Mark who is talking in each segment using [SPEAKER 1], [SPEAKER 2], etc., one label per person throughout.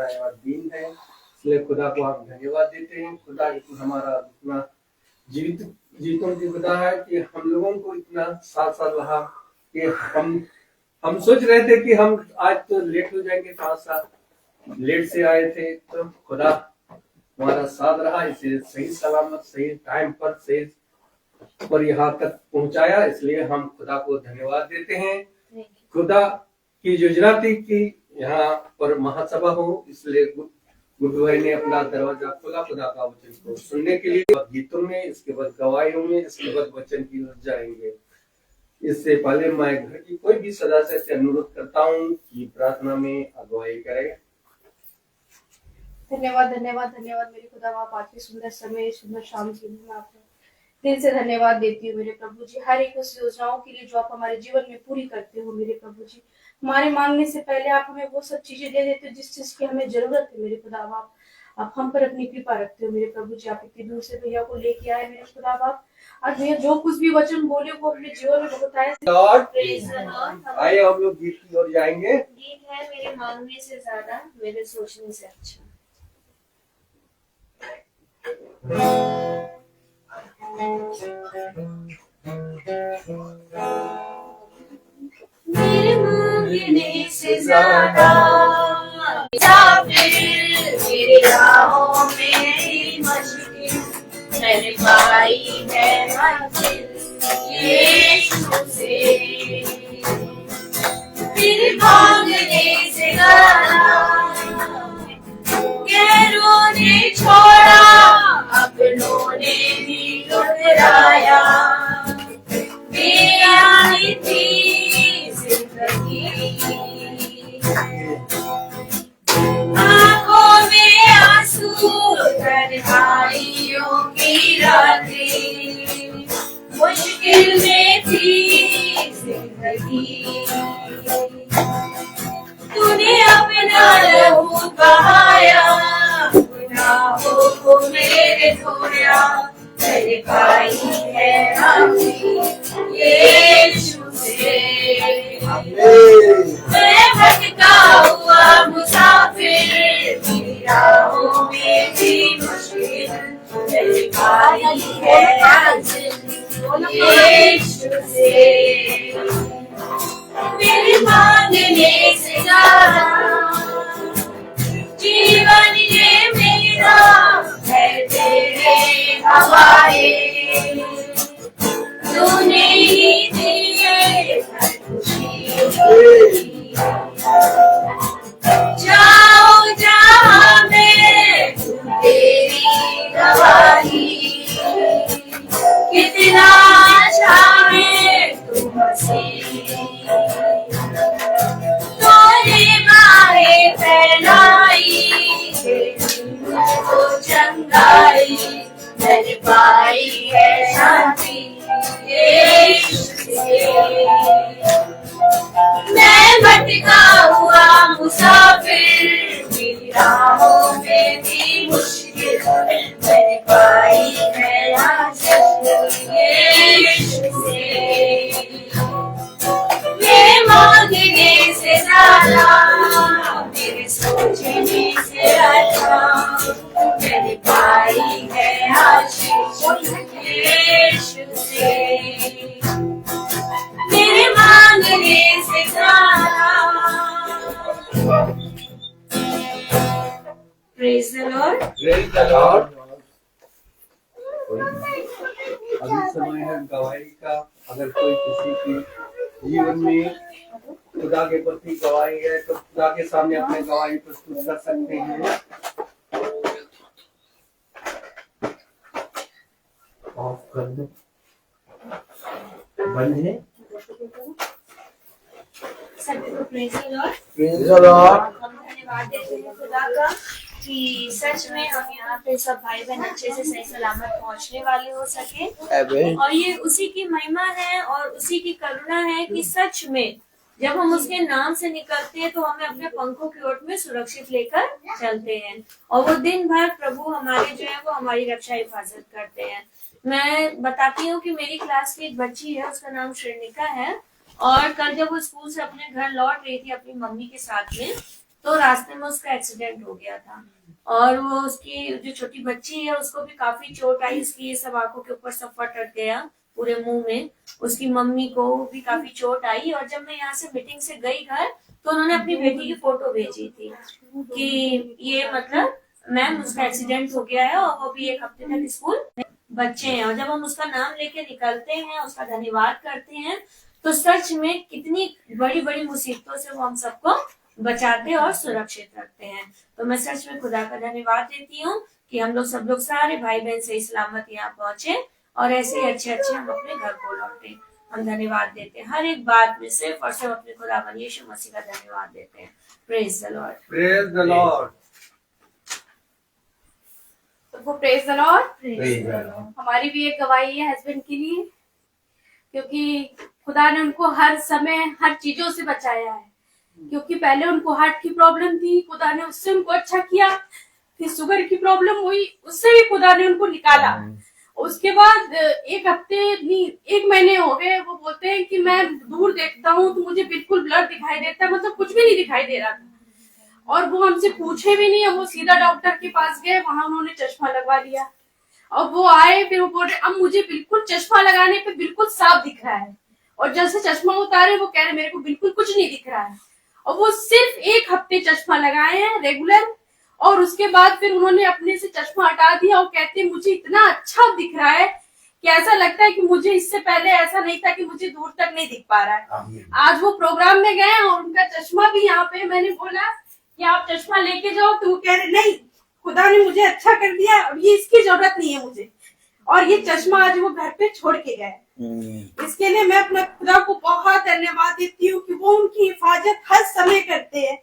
[SPEAKER 1] बनाया दिन है, इसलिए खुदा को हम धन्यवाद देते हैं। खुदा हमारा इतना जीवित जीवितों की खुदा है कि हम लोगों को इतना साथ साथ रहा कि हम सोच रहे थे कि हम आज तो लेट हो जाएंगे, साथ साथ लेट से आए थे, तो खुदा हमारा साथ रहा, इसे सही सलामत सही टाइम पर सही पर यहाँ तक पहुंचाया, इसलिए हम खुदा को धन्यवाद देते हैं। खुदा की योजना थी कि यहाँ पर महासभा हो, इसलिए गुड्डू भाई ने अपना दरवाजा खोला खुदा का वचन को सुनने के लिए। गीतों में, इसके बाद गवाहियों में, इसके बाद वचन की ओर जाएंगे। इससे पहले मैं घर की कोई भी सदस्य से अनुरोध करता हूँ कि प्रार्थना में अगुवाई करें।
[SPEAKER 2] धन्यवाद धन्यवाद धन्यवाद मेरे खुदा बाप, आज के सुंदर समय सुंदर शाम के लिए मैं आपको दिल से धन्यवाद देती हूँ मेरे प्रभु जी, हर एक उस योजनाओं के लिए जो आप हमारे जीवन में पूरी करते हो मेरे प्रभु जी। हमारे मांगने से पहले आप हमें वो सब चीजें दे देते हो जिस चीज की हमें जरूरत है मेरे खुदा बाप। आप हम पर अपनी कृपा रखते हो मेरे प्रभु जी। आप इतनी दूर से भैया को लेके आए मेरे खुदा बाप, आज भैया जो कुछ भी वचन बोले वो अपने जीवन में बहुत आए।
[SPEAKER 1] आइए हम लोग गीत की ओर जाएंगे।
[SPEAKER 3] गीत है मेरे मांगने से ज्यादा मेरे सोचने से अच्छा। मेरे मांगने से ज्यादा मेरी राहों में मुश्किल मैंने पाई है मंजिल यीशु से। मेरे मांगने से ज्यादा गैरों ने छोड़ा, अपनों ने भी ठुकराया, बेयानी थी जिंदगी, आंखों में आंसू तन्हाइयों की रातें, मुश्किल में थी जिंदगी, तूने अपना लहू बहाया, गुनाहों को मेरे धोया, मैंने पाई है माफी यीशु से। मैं भटका हुआ मुसाफिर, मेरी राहों में भी मुश्किल, मैंने पाई है मंजिल यीशु से। मेरे मांगने से ज्यादा जीवन ये मेरा है तेरे हवाले, तूने ही दिए खुशी, जाओ जहाँ में तेरी गवाही, कितना अच्छा है तू मसीह, तूने बाहें फैलाई तो चंगाई, मैंने पाई है शांति यीशु से। मैं भटका हुआ मुसाफिर, मेरी राहों में भी मुश्किल, मैंने पाई है यीशु से। मेरे मांगने से ज्यादा मेरे सोचने से अच्छा, मैंने पाई है आशीष यीशु से। मेरे मांगने से ज्यादा। Praise the Lord,
[SPEAKER 1] praise the Lord. अभी समय है गवाही का। अगर कोई किसी की जीवन में खुदा के प्रति गवाही है तो खुदा के सामने अपने गवाही प्रस्तुत कर सकते हैं। ऑफ कर दो, बंद है।
[SPEAKER 3] सभी को praise the Lord.
[SPEAKER 1] Praise the Lord.
[SPEAKER 3] हम धन्यवाद देते हैं खुदा का कि सच में हम यहाँ पे सब भाई बहन अच्छे से सही सलामत पहुँचने वाले हो सके, और ये उसी की महिमा है और उसी की करुणा है कि सच में जब हम उसके नाम से निकलते हैं तो हमें अपने पंखों की ओट में सुरक्षित लेकर चलते हैं, और वो दिन भर प्रभु हमारे जो है वो हमारी रक्षा हिफाजत करते हैं। मैं बताती हूँ कि मेरी क्लास की एक बच्ची है, उसका नाम श्रेणिका है, और कल जब वो स्कूल से अपने घर लौट रही थी अपनी मम्मी के साथ में, तो रास्ते में उसका एक्सीडेंट हो गया था। और वो उसकी जो छोटी बच्ची है उसको भी काफी चोट आई, इसकी ये सब आंखों के ऊपर सब फट गया पूरे मुंह में। उसकी मम्मी को भी काफी चोट आई। और जब मैं यहाँ से मीटिंग से गई घर तो उन्होंने अपनी बेटी की फोटो भेजी थी कि ये मतलब मैम उसका एक्सीडेंट हो गया है और वो भी 1 हफ्ते तक स्कूल बच्चे हैं। और जब हम उसका नाम लेके निकलते हैं, उसका धन्यवाद करते हैं, तो सच में कितनी बड़ी बड़ी मुसीबतों से वो हम सबको बचाते और सुरक्षित रखते हैं। तो मैं सच में खुदा का धन्यवाद देती हूँ कि हम लोग सब लोग सारे भाई बहन सही सलामत यहाँ पहुंचे और ऐसे ही अच्छे अच्छे हम अपने घर को लौटे। हम धन्यवाद देते हैं हर एक बात में, सिर्फ और सिर्फ अपने खुदावन यीशु मसीह का धन्यवाद देते हैं। Praise the Lord,
[SPEAKER 1] praise the Lord,
[SPEAKER 2] सबको प्रेज द लॉर्ड। हमारी भी एक गवाही है हस्बैंड के लिए, क्योंकि खुदा ने उनको हर समय हर चीजों से बचाया है। क्योंकि पहले उनको हार्ट की प्रॉब्लम थी, खुदा ने उससे उनको अच्छा किया। फिर शुगर की प्रॉब्लम हुई, उससे भी खुदा ने उनको निकाला। उसके बाद 1 हफ्ते नहीं 1 महीने हो गए, वो बोलते हैं कि मैं दूर देखता हूँ तो मुझे बिल्कुल ब्लर दिखाई देता है, मतलब कुछ भी नहीं दिखाई दे रहा था। और वो हमसे पूछे भी नहीं, वो सीधा डॉक्टर के पास गए, वहां उन्होंने चश्मा लगवा लिया। और वो आए, फिर वो बोल रहे अब मुझे बिल्कुल चश्मा लगाने पे बिल्कुल साफ दिख रहा है। और जैसे चश्मा उतारे वो कह रहे मेरे को बिल्कुल कुछ नहीं दिख रहा है। और वो सिर्फ 1 हफ्ते चश्मा लगाए हैं रेगुलर, और उसके बाद फिर उन्होंने अपने से चश्मा हटा दिया और कहते मुझे इतना अच्छा दिख रहा है कि ऐसा लगता है कि मुझे इससे पहले ऐसा नहीं था कि मुझे दूर तक नहीं दिख पा रहा है। आज वो प्रोग्राम में गए और उनका चश्मा भी यहाँ पे, मैंने बोला कि आप चश्मा लेके जाओ, तो वो कह रहे नहीं, खुदा ने मुझे अच्छा कर दिया, अब ये इसकी जरूरत नहीं है मुझे। और ये चश्मा आज वो घर पे छोड़ के गए। इसके लिए मैं अपना खुदा को बहुत धन्यवाद देती हूँ कि वो उनकी हिफाजत हर समय करते हैं,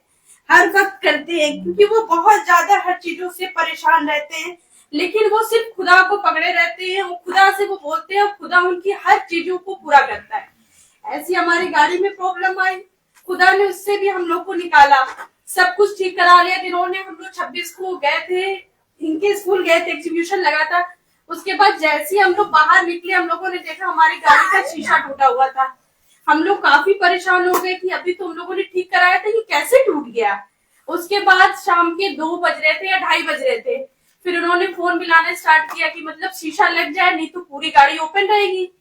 [SPEAKER 2] हर वक्त करते हैं, क्योंकि वो बहुत ज्यादा हर चीजों से परेशान रहते हैं, लेकिन वो सिर्फ खुदा को पकड़े रहते हैं। वो खुदा से वो बोलते हैं, खुदा उनकी हर चीजों को पूरा करता है। ऐसी हमारी गाड़ी में प्रॉब्लम आई, खुदा ने उससे भी हम लोग को निकाला, सब कुछ ठीक करा लिया। इन्होंने हम लोग 26 को गए थे, इनके स्कूल गए थे, एग्जीबिशन लगा था। उसके बाद जैसे ही हम लोग बाहर निकले, हम लोगों ने देखा हमारी गाड़ी का शीशा टूटा हुआ था। हम लोग काफी परेशान हो गए कि अभी तो हम लोगों ने ठीक कराया था, ये कैसे टूट गया। उसके बाद शाम के 2 बज रहे थे या 2:30 बज रहे थे, फिर उन्होंने फोन मिलाने स्टार्ट किया कि मतलब शीशा लग जाए, नहीं तो पूरी गाड़ी ओपन रहेगी।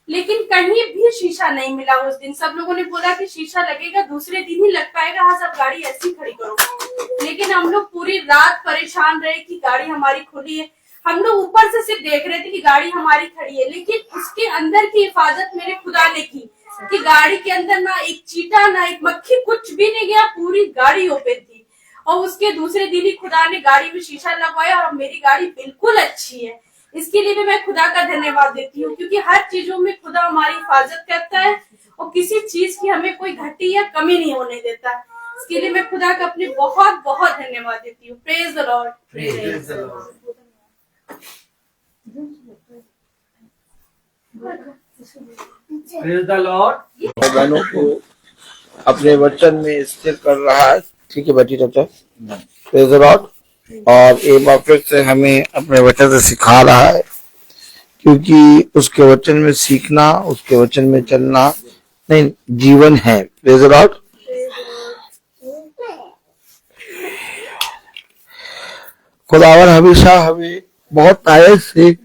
[SPEAKER 2] लेकिन कहीं भी शीशा नहीं मिला उस दिन। सब लोगों ने बोला कि शीशा लगेगा दूसरे दिन ही लग पाएगा, हाँ सब गाड़ी ऐसी खड़ी करो। लेकिन हम लोग पूरी रात परेशान रहे कि गाड़ी हमारी खुली है। हम लोग ऊपर से सिर्फ देख रहे थे कि गाड़ी हमारी खड़ी है, लेकिन उसके अंदर की हिफाजत मेरे खुदा ने की कि गाड़ी के अंदर ना एक चीटा ना एक मक्खी, कुछ भी नहीं गया, पूरी गाड़ी ओपन थी। और उसके दूसरे दिन ही खुदा ने गाड़ी में शीशा लगवाया और मेरी गाड़ी बिल्कुल अच्छी है। इसके लिए भी मैं खुदा का धन्यवाद देती हूँ, क्योंकि हर चीजों में खुदा हमारी हिफाजत करता है और किसी चीज की हमें कोई घटी या कमी नहीं होने देता। इसके लिए मैं खुदा का अपने बहुत बहुत धन्यवाद देती हूँ। Praise the Lord,
[SPEAKER 1] praise the Lord. Praise the Lord.
[SPEAKER 4] बहनों को अपने वचन में स्थिर कर रहा है। ठीक है बेटी, चाचा प्रेज द लॉर्ड। और एक बार फिर से हमें अपने वचन से सिखा रहा है, क्योंकि उसके वचन में सीखना, उसके वचन में चलना नहीं जीवन है। Praise the Lord. खुदावन हमेशा हमें बहुत ताकत से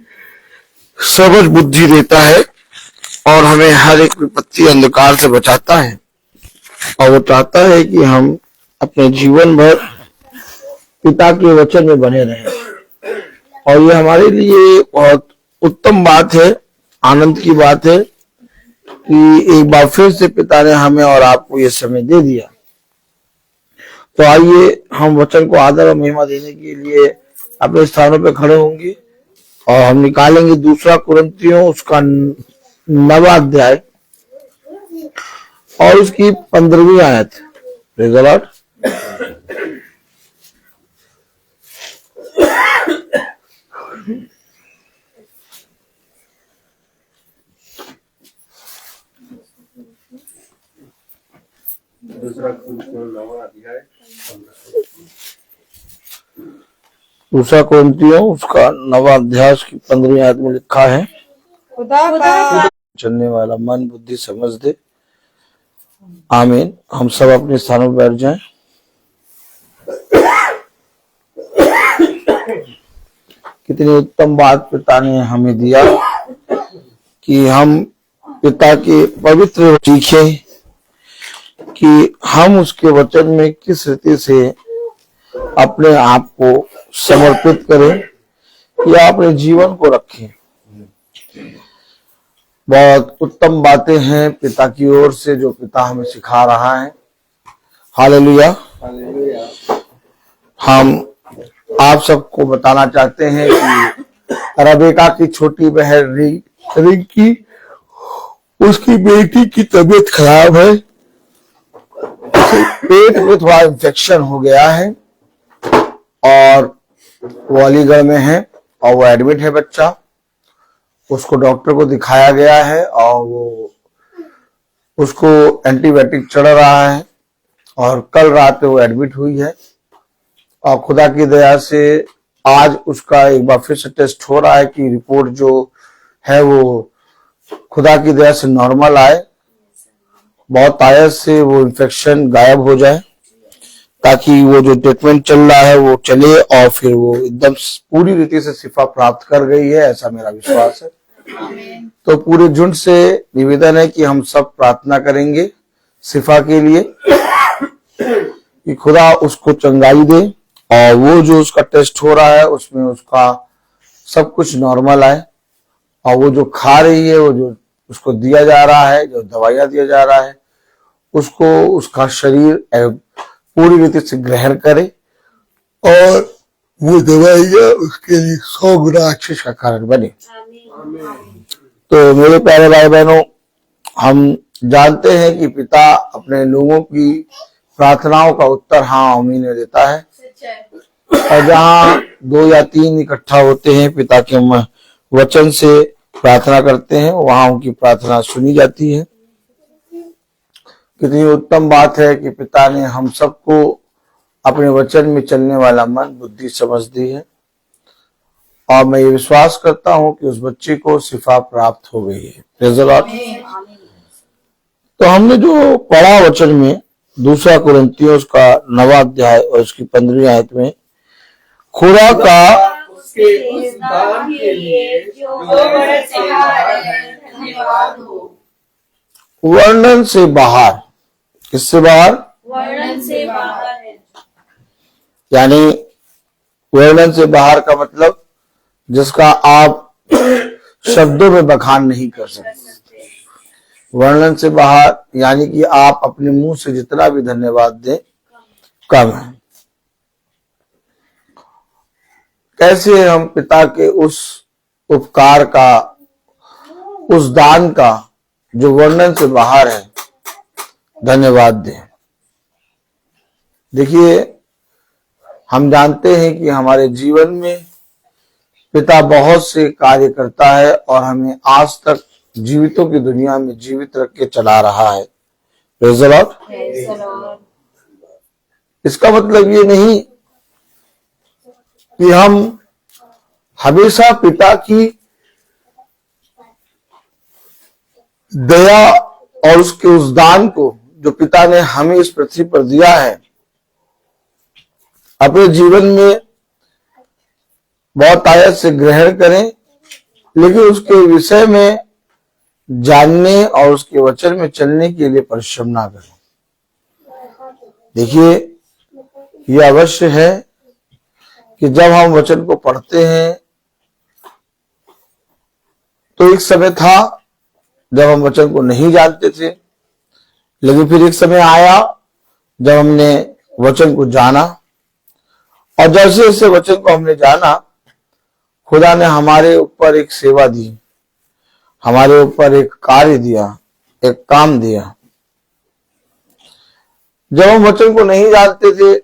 [SPEAKER 4] समझ बुद्धि देता है और हमें हर एक विपत्ति अंधकार से बचाता है। और वो चाहता है कि हम अपने जीवन भर पिता के वचन में बने रहें। और ये हमारे लिए बहुत उत्तम बात है, आनंद की बात है कि एक बार फिर से पिता ने हमें और आपको ये समय दे दिया। तो आइए हम वचन को आदर और महिमा देने के लिए अपने स्थानों पे खड़े होंगे और हम निकालेंगे 2 कुरिन्थियों उसका 9वां अध्याय और उसकी 15वीं आयत। Praise the Lord.
[SPEAKER 1] दूसरा कुरिन्थियों 9वां अध्याय
[SPEAKER 4] 2 कुरिन्थियों उसका 9वां अध्याय की 15वीं आयत में लिखा है, चलने वाला मन बुद्धि समझ दे। आमीन। हम सब अपने स्थानों पर बैठ जाएं। कितनी उत्तम बात पिता ने हमें दिया कि हम पिता के पवित्र सीखें कि हम उसके वचन में किस रीति से अपने आप को समर्पित करें या अपने जीवन को रखें। बहुत उत्तम बातें हैं पिता की ओर से जो पिता हमें सिखा रहा है। हालेलुया। हम आप सबको बताना चाहते हैं कि रेबेका की छोटी बहन रिंकी, उसकी बेटी की तबीयत खराब है, पेट में थोड़ा इंफेक्शन हो गया है और वो अलीगढ़ में है और वो एडमिट है बच्चा। उसको डॉक्टर को दिखाया गया है और वो उसको एंटीबायोटिक चढ़ रहा है और कल रात वो एडमिट हुई है और खुदा की दया से आज उसका एक बार फिर से टेस्ट हो रहा है कि रिपोर्ट जो है वो खुदा की दया से नॉर्मल आए, बहुत आयत से वो इन्फेक्शन गायब हो जाए ताकि वो जो ट्रीटमेंट चल रहा है वो चले और फिर वो एकदम पूरी रीति से शिफा प्राप्त कर गई है, ऐसा मेरा विश्वास है। तो पूरे झुंड से निवेदन है कि हम सब प्रार्थना करेंगे शिफा के लिए कि खुदा उसको चंगाई दे और वो जो उसका टेस्ट हो रहा है उसमें उसका सब कुछ नॉर्मल आए और वो जो खा रही है, वो जो उसको दिया जा रहा है, जो दवाइयां दिया जा रहा है, उसको उसका शरीर पूरी रीति से ग्रहण करे और वो दवाइयां उसके लिए 100 गुना आशीष का कारण बने। तो मेरे प्यारे भाई बहनों, हम जानते हैं कि पिता अपने लोगों की प्रार्थनाओं का उत्तर हाँ आमीन में देता है और जहाँ 2 या 3 इकट्ठा होते हैं पिता के वचन से प्रार्थना करते हैं, वहां उनकी प्रार्थना सुनी जाती है। कितनी उत्तम बात है कि पिता ने हम सबको अपने वचन में चलने वाला मन, बुद्धि, समझ दी है और मैं ये विश्वास करता हूं कि उस बच्चे को शिफा प्राप्त हो गई है। Praise the Lord. तो हमने जो पढ़ा वचन में 2 कुरिन्थियों उसका 9वां अध्याय और उसकी 15वीं आयत में खुदा का
[SPEAKER 1] उसके उस दान के लिए जो वर्णन से बाहर है, धन्यवाद हो।
[SPEAKER 4] वर्णन से बाहर, किससे बाहर?
[SPEAKER 3] वर्णन से बाहर है।
[SPEAKER 4] यानी वर्णन से बाहर का मतलब जिसका आप शब्दों में बखान नहीं कर सकते। वर्णन से बाहर यानी कि आप अपने मुंह से जितना भी धन्यवाद दें कम है। कैसे हम पिता के उस उपकार का, उस दान का जो वर्णन से बाहर है, धन्यवाद दें। देखिए, हम जानते हैं कि हमारे जीवन में पिता बहुत से कार्य करता है और हमें आज तक जीवितों की दुनिया में जीवित रख के चला रहा है। Praise the Lord. इसका मतलब ये नहीं कि हम हमेशा पिता की दया और उसके उस दान को जो पिता ने हमें इस पृथ्वी पर दिया है अपने जीवन में बहुत आयत से ग्रहण करें, लेकिन उसके विषय में जानने और उसके वचन में चलने के लिए परिश्रम ना करें। देखिए, यह अवश्य है कि जब हम वचन को पढ़ते हैं तो एक समय था जब हम वचन को नहीं जानते थे, लेकिन फिर एक समय आया जब हमने वचन को जाना और जैसे जैसे वचन को हमने जाना, खुदा ने हमारे ऊपर एक सेवा दी, हमारे ऊपर एक कार्य दिया, एक काम दिया। जब हम वचन को नहीं जानते थे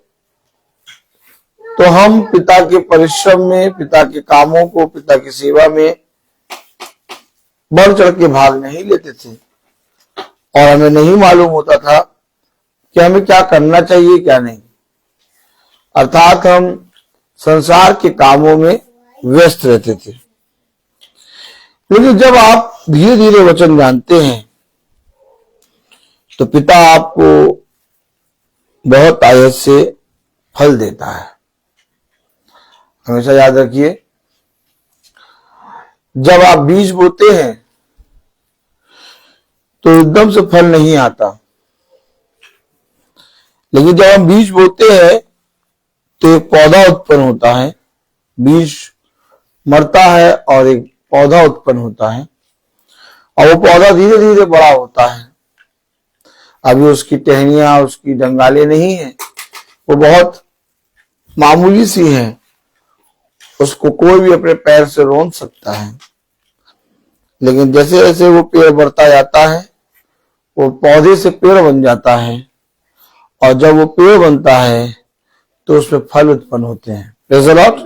[SPEAKER 4] तो हम पिता के परिश्रम में, पिता के कामों को, पिता की सेवा में बढ़ चढ़ के भाग नहीं लेते थे और हमें नहीं मालूम होता था कि हमें क्या करना चाहिए क्या नहीं। अर्थात हम संसार के कामों में व्यस्त रहते थे। लेकिन जब आप धीरे धीरे वचन जानते हैं तो पिता आपको बहुत आयत से फल देता है। हमेशा याद रखिए, जब आप बीज बोते हैं तो एकदम से फल नहीं आता, लेकिन जब हम बीज बोते हैं तो एक पौधा उत्पन्न होता है, बीज मरता है और एक पौधा उत्पन्न होता है, और वो पौधा धीरे धीरे बड़ा होता है। अभी उसकी टहनियां, उसकी डंगाले नहीं है, वो बहुत मामूली सी है, उसको कोई भी अपने पैर से रौंद सकता है। लेकिन जैसे जैसे वो पेड़ बढ़ता जाता है, वो पौधे से पेड़ बन जाता है, और जब वो पेड़ बनता है तो उसमें फल उत्पन्न होते हैं। Praise the Lord.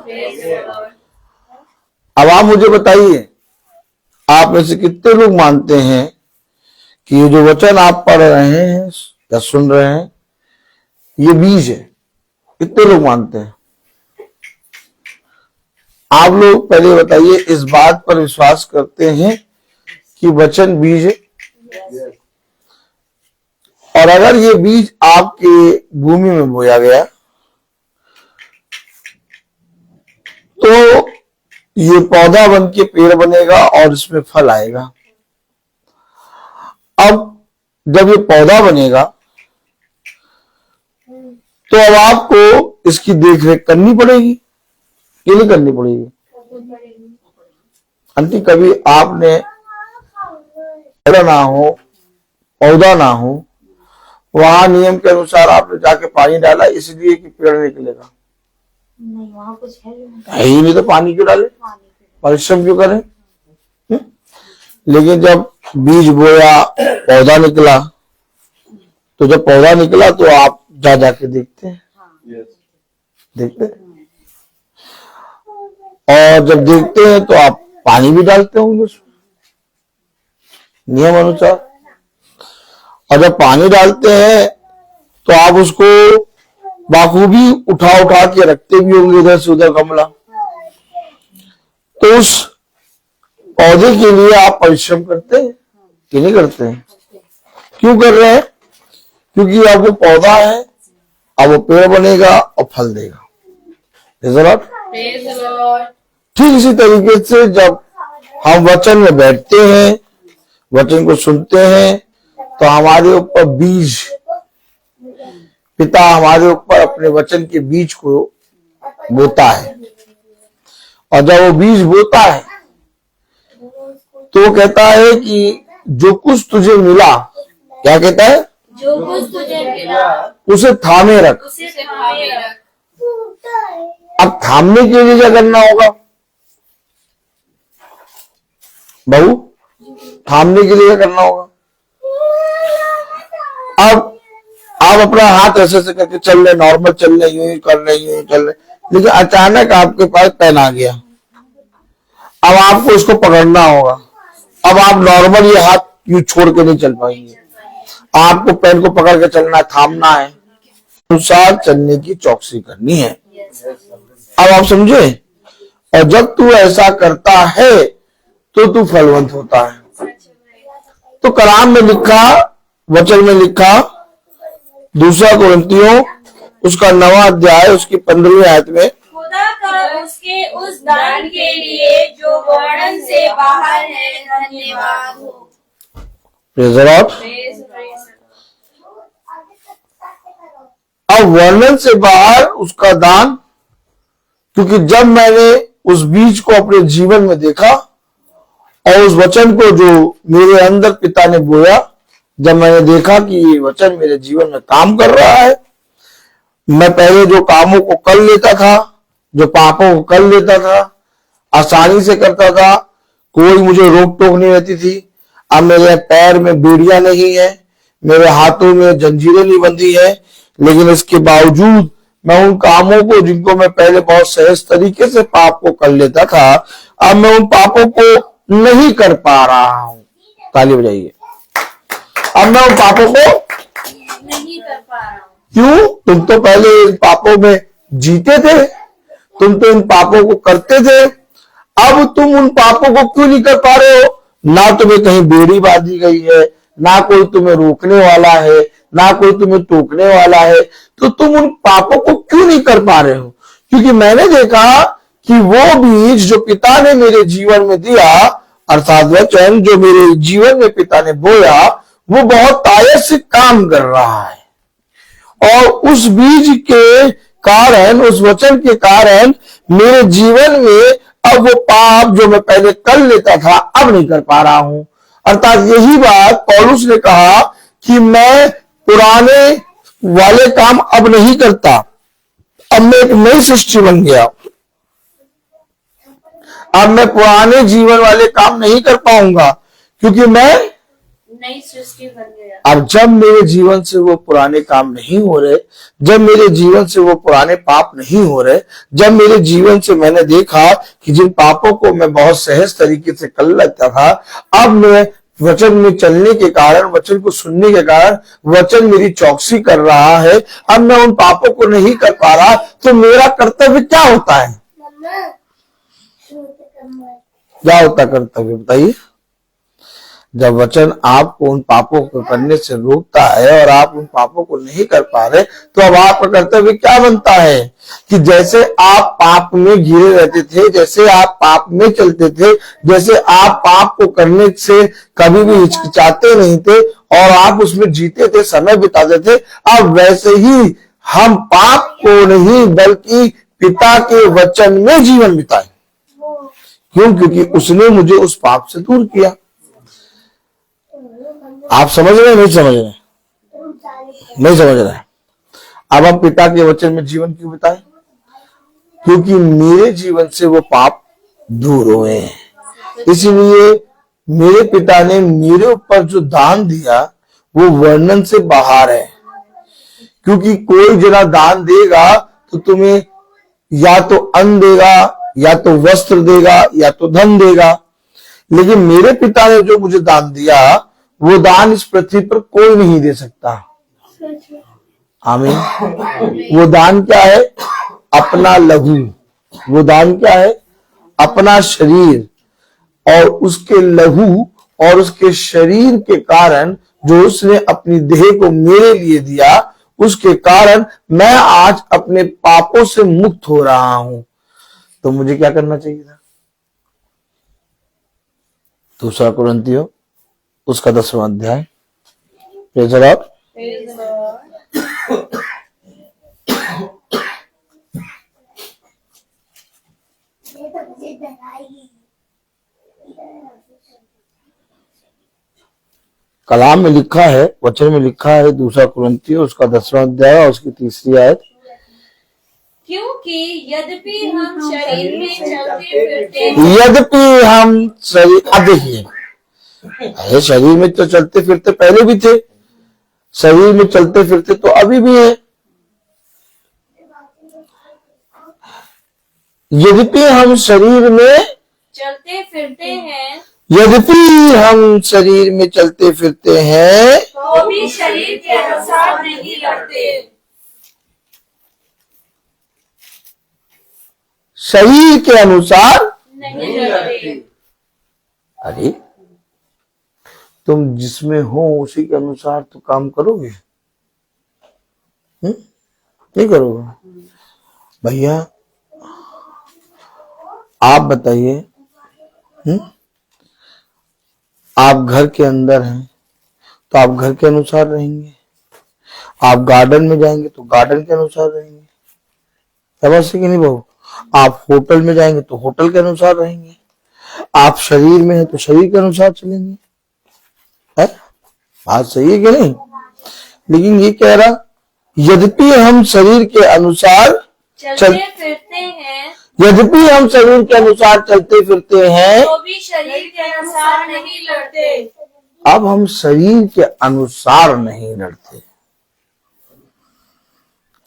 [SPEAKER 4] अब आप मुझे बताइए, आप में से कितने लोग मानते हैं कि ये जो वचन आप पढ़ रहे हैं या सुन रहे हैं, ये बीज है? कितने लोग मानते हैं? आप लोग पहले बताइए, इस बात पर विश्वास करते हैं कि वचन बीज है? और अगर ये बीज आपके भूमि में बोया गया तो ये पौधा बन के पेड़ बनेगा और इसमें फल आएगा। अब जब ये पौधा बनेगा तो अब आपको इसकी देखरेख करनी पड़ेगी कि नहीं करनी पड़ेगी? आंटी, कभी आपने पेड़ ना हो, पौधा ना हो, वहां नियम के अनुसार आपने जाके पानी डाला इसलिए कि पेड़ निकलेगा?
[SPEAKER 3] नहीं, वहाँ कुछ
[SPEAKER 4] है ही नहीं, तो पानी क्यों डाले, परिश्रम क्यों करें? लेकिन जब बीज बोया, पौधा निकला, तो जब पौधा निकला तो आप जा जाके देखते हैं, देखते हैं, और जब देखते हैं तो आप पानी भी डालते होंगे उसमें नियम अनुसार। और जब पानी डालते हैं तो आप उसको बाखूबी उठा उठा के रखते भी होंगे इधर से उधर गमला। तो उस पौधे के लिए आप परिश्रम करते हैं कि नहीं करते हैं? क्यों कर रहे हैं? क्योंकि अब वो पौधा है, अब वो पेड़ बनेगा और फल देगा। ठीक इसी तरीके से जब हम वचन में बैठते हैं, वचन को सुनते हैं, तो हमारे ऊपर बीज, पिता हमारे ऊपर अपने वचन के बीज को बोता है, और जब वो बीज बोता है तो वो कहता है कि जो कुछ तुझे मिला, क्या कहता है?
[SPEAKER 3] जो कुछ तुझे मिला
[SPEAKER 4] उसे थामे रख।
[SPEAKER 3] उसे थामे रख।
[SPEAKER 4] अब थामने के लिए क्या करना होगा बहू? थामने के लिए क्या करना होगा? अब आप अपना हाथ ऐसे ऐसे करके चल रहे, नॉर्मल चल रहे, यूं ही कर रहे, यूं ही चल रहे, लेकिन अचानक आपके पास पेन आ गया। अब आपको इसको पकड़ना होगा। अब आप नॉर्मल ये हाथ यूं छोड़ के नहीं चल पाएंगे, आपको पेन को पकड़ के चलना है, थामना है, अनुसार चलने की चौकसी करनी है। अब आप समझे? और जब तू ऐसा करता है तो तू फलवंत होता है। तो कलाम में लिखा, वचन में लिखा, 2 कोरिन्थियों उसका 9वां अध्याय उसकी 15वीं आयत में,
[SPEAKER 3] खुदा का उसके उस दान के लिए जो वर्णन से बाहर है धन्यवाद हो।
[SPEAKER 4] Praise the Lord. अब वर्णन से बाहर उसका दान, क्योंकि जब मैंने उस बीज को अपने जीवन में देखा और उस वचन को जो मेरे अंदर पिता ने बोया, जब मैंने देखा कि ये वचन मेरे जीवन में काम कर रहा है, मैं पहले जो कामों को कर लेता था, जो पापों को कर लेता था, आसानी से करता था, कोई मुझे रोक टोक नहीं रहती थी। अब मेरे पैर में बेड़ियां नहीं है, मेरे हाथों में जंजीरें नहीं बंधी है, लेकिन इसके बावजूद मैं उन कामों को, जिनको मैं पहले बहुत सहज तरीके से पाप को कर लेता था, अब मैं उन पापों को नहीं कर पा रहा हूं। ताली बजाइए। अब मैं उन पापों को
[SPEAKER 3] नहीं कर पा रहा हूँ।
[SPEAKER 4] क्यों? तुम तो पहले इन पापों में जीते थे, तुम तो इन पापों को करते थे, अब तुम उन पापों को क्यों नहीं कर पा रहे हो? ना तुम्हें कहीं बेड़ी बांधी गई है, ना कोई तुम्हें रोकने वाला है, ना कोई तुम्हें टोकने वाला है, तो तुम उन पापों को क्यों नहीं कर पा रहे हो? क्योंकि मैंने देखा कि वो बीज जो पिता ने मेरे जीवन में दिया, अर्थात वचन जो मेरे जीवन में पिता ने बोया, वो बहुत ताकत से काम कर रहा है। और उस बीज के कारण, उस वचन के कारण मेरे जीवन में अब वो पाप जो मैं पहले कर लेता था अब नहीं कर पा रहा हूं। अर्थात यही बात पौलुस ने कहा कि मैं पुराने वाले काम अब नहीं करता, अब मैं एक नई सृष्टि बन गया। अब मैं पुराने जीवन वाले काम नहीं कर पाऊंगा क्योंकि मैं
[SPEAKER 3] नई सृष्टि बन गया।
[SPEAKER 4] अब जब मेरे जीवन से वो पुराने काम नहीं हो रहे, जब मेरे जीवन से वो पुराने पाप नहीं हो रहे, जब मेरे जीवन से मैंने देखा कि जिन पापों को मैं बहुत सहज तरीके से कर लेता था, अब मैं वचन में चलने के कारण, वचन को सुनने के कारण वचन मेरी चौकसी कर रहा है। अब मैं उन पापों को नहीं कर पा रहा, तो मेरा कर्तव्य क्या होता है? क्या होता कर्तव्य बताइए? जब वचन आपको उन पापों को करने से रोकता है और आप उन पापों को नहीं कर पा रहे, तो अब आपका कर्तव्य क्या बनता है कि जैसे आप पाप में घिरे रहते थे, जैसे आप पाप में चलते थे, जैसे आप पाप को करने से कभी भी हिचकिचाते नहीं थे और आप उसमें जीते थे, समय बिताते थे, अब वैसे ही हम पाप को नहीं बल्कि पिता के वचन में जीवन बिताए। क्यों? क्योंकि उसने मुझे उस पाप से दूर किया। आप समझ रहे हैं? नहीं समझ रहे? नहीं समझ रहे? अब हम पिता के वचन में जीवन क्यों बिताएं? क्योंकि मेरे जीवन से वो पाप दूर हुए हैं। इसलिए मेरे पिता ने मेरे ऊपर जो दान दिया वो वर्णन से बाहर है। क्योंकि कोई जना दान देगा तो तुम्हें या तो अन्न देगा, या तो वस्त्र देगा, या तो धन देगा। लेकिन मेरे पिता ने जो मुझे दान दिया, वो दान इस पृथ्वी पर कोई नहीं दे सकता। आमीन। वो दान क्या है? अपना लहू। वो दान क्या है? अपना शरीर। और उसके लहू और उसके शरीर के कारण जो उसने अपनी देह को मेरे लिए दिया, उसके कारण मैं आज अपने पापों से मुक्त हो रहा हूं। तो मुझे क्या करना चाहिए था? दूसरा कुरिन्थियों उसका 10वां अध्याय। Praise the Lord. कलाम में लिखा है, वचन में लिखा है, दूसरा कुरिन्थियों उसका 10वां अध्याय और उसकी 3री आयत।
[SPEAKER 3] क्योंकि यद्यपि हम शरीर में चलते फिरते
[SPEAKER 4] अब देखिए, अरे शरीर में तो चलते फिरते पहले भी थे, शरीर में चलते फिरते तो अभी भी है। यद्यपि हम शरीर में
[SPEAKER 3] चलते फिरते हैं,
[SPEAKER 4] यद्यपि हम शरीर में चलते फिरते हैं,
[SPEAKER 3] तो भी शरीर के अनुसार नहीं लड़ते।
[SPEAKER 4] शरीर के अनुसार
[SPEAKER 3] नहीं लड़ते।
[SPEAKER 4] अरे तुम जिसमें हो उसी के अनुसार तो काम करोगे, नहीं करोगे? भैया आप बताइए, आप घर के अंदर हैं तो आप घर के अनुसार रहेंगे, आप गार्डन में जाएंगे तो गार्डन के अनुसार रहेंगे, समझ से कि नहीं बहू? आप होटल में जाएंगे तो होटल के अनुसार रहेंगे, आप शरीर में हैं तो शरीर के अनुसार चलेंगे। है बात सही है कि नहीं? लेकिन ये कह रहा, यद्यपि हम शरीर के अनुसार
[SPEAKER 3] चलते फिरते हैं,
[SPEAKER 4] यद्यपि हम शरीर के अनुसार चलते फिरते हैं,
[SPEAKER 3] तो भी शरीर के अनुसार नहीं लड़ते।
[SPEAKER 4] अब हम शरीर के अनुसार नहीं लड़ते।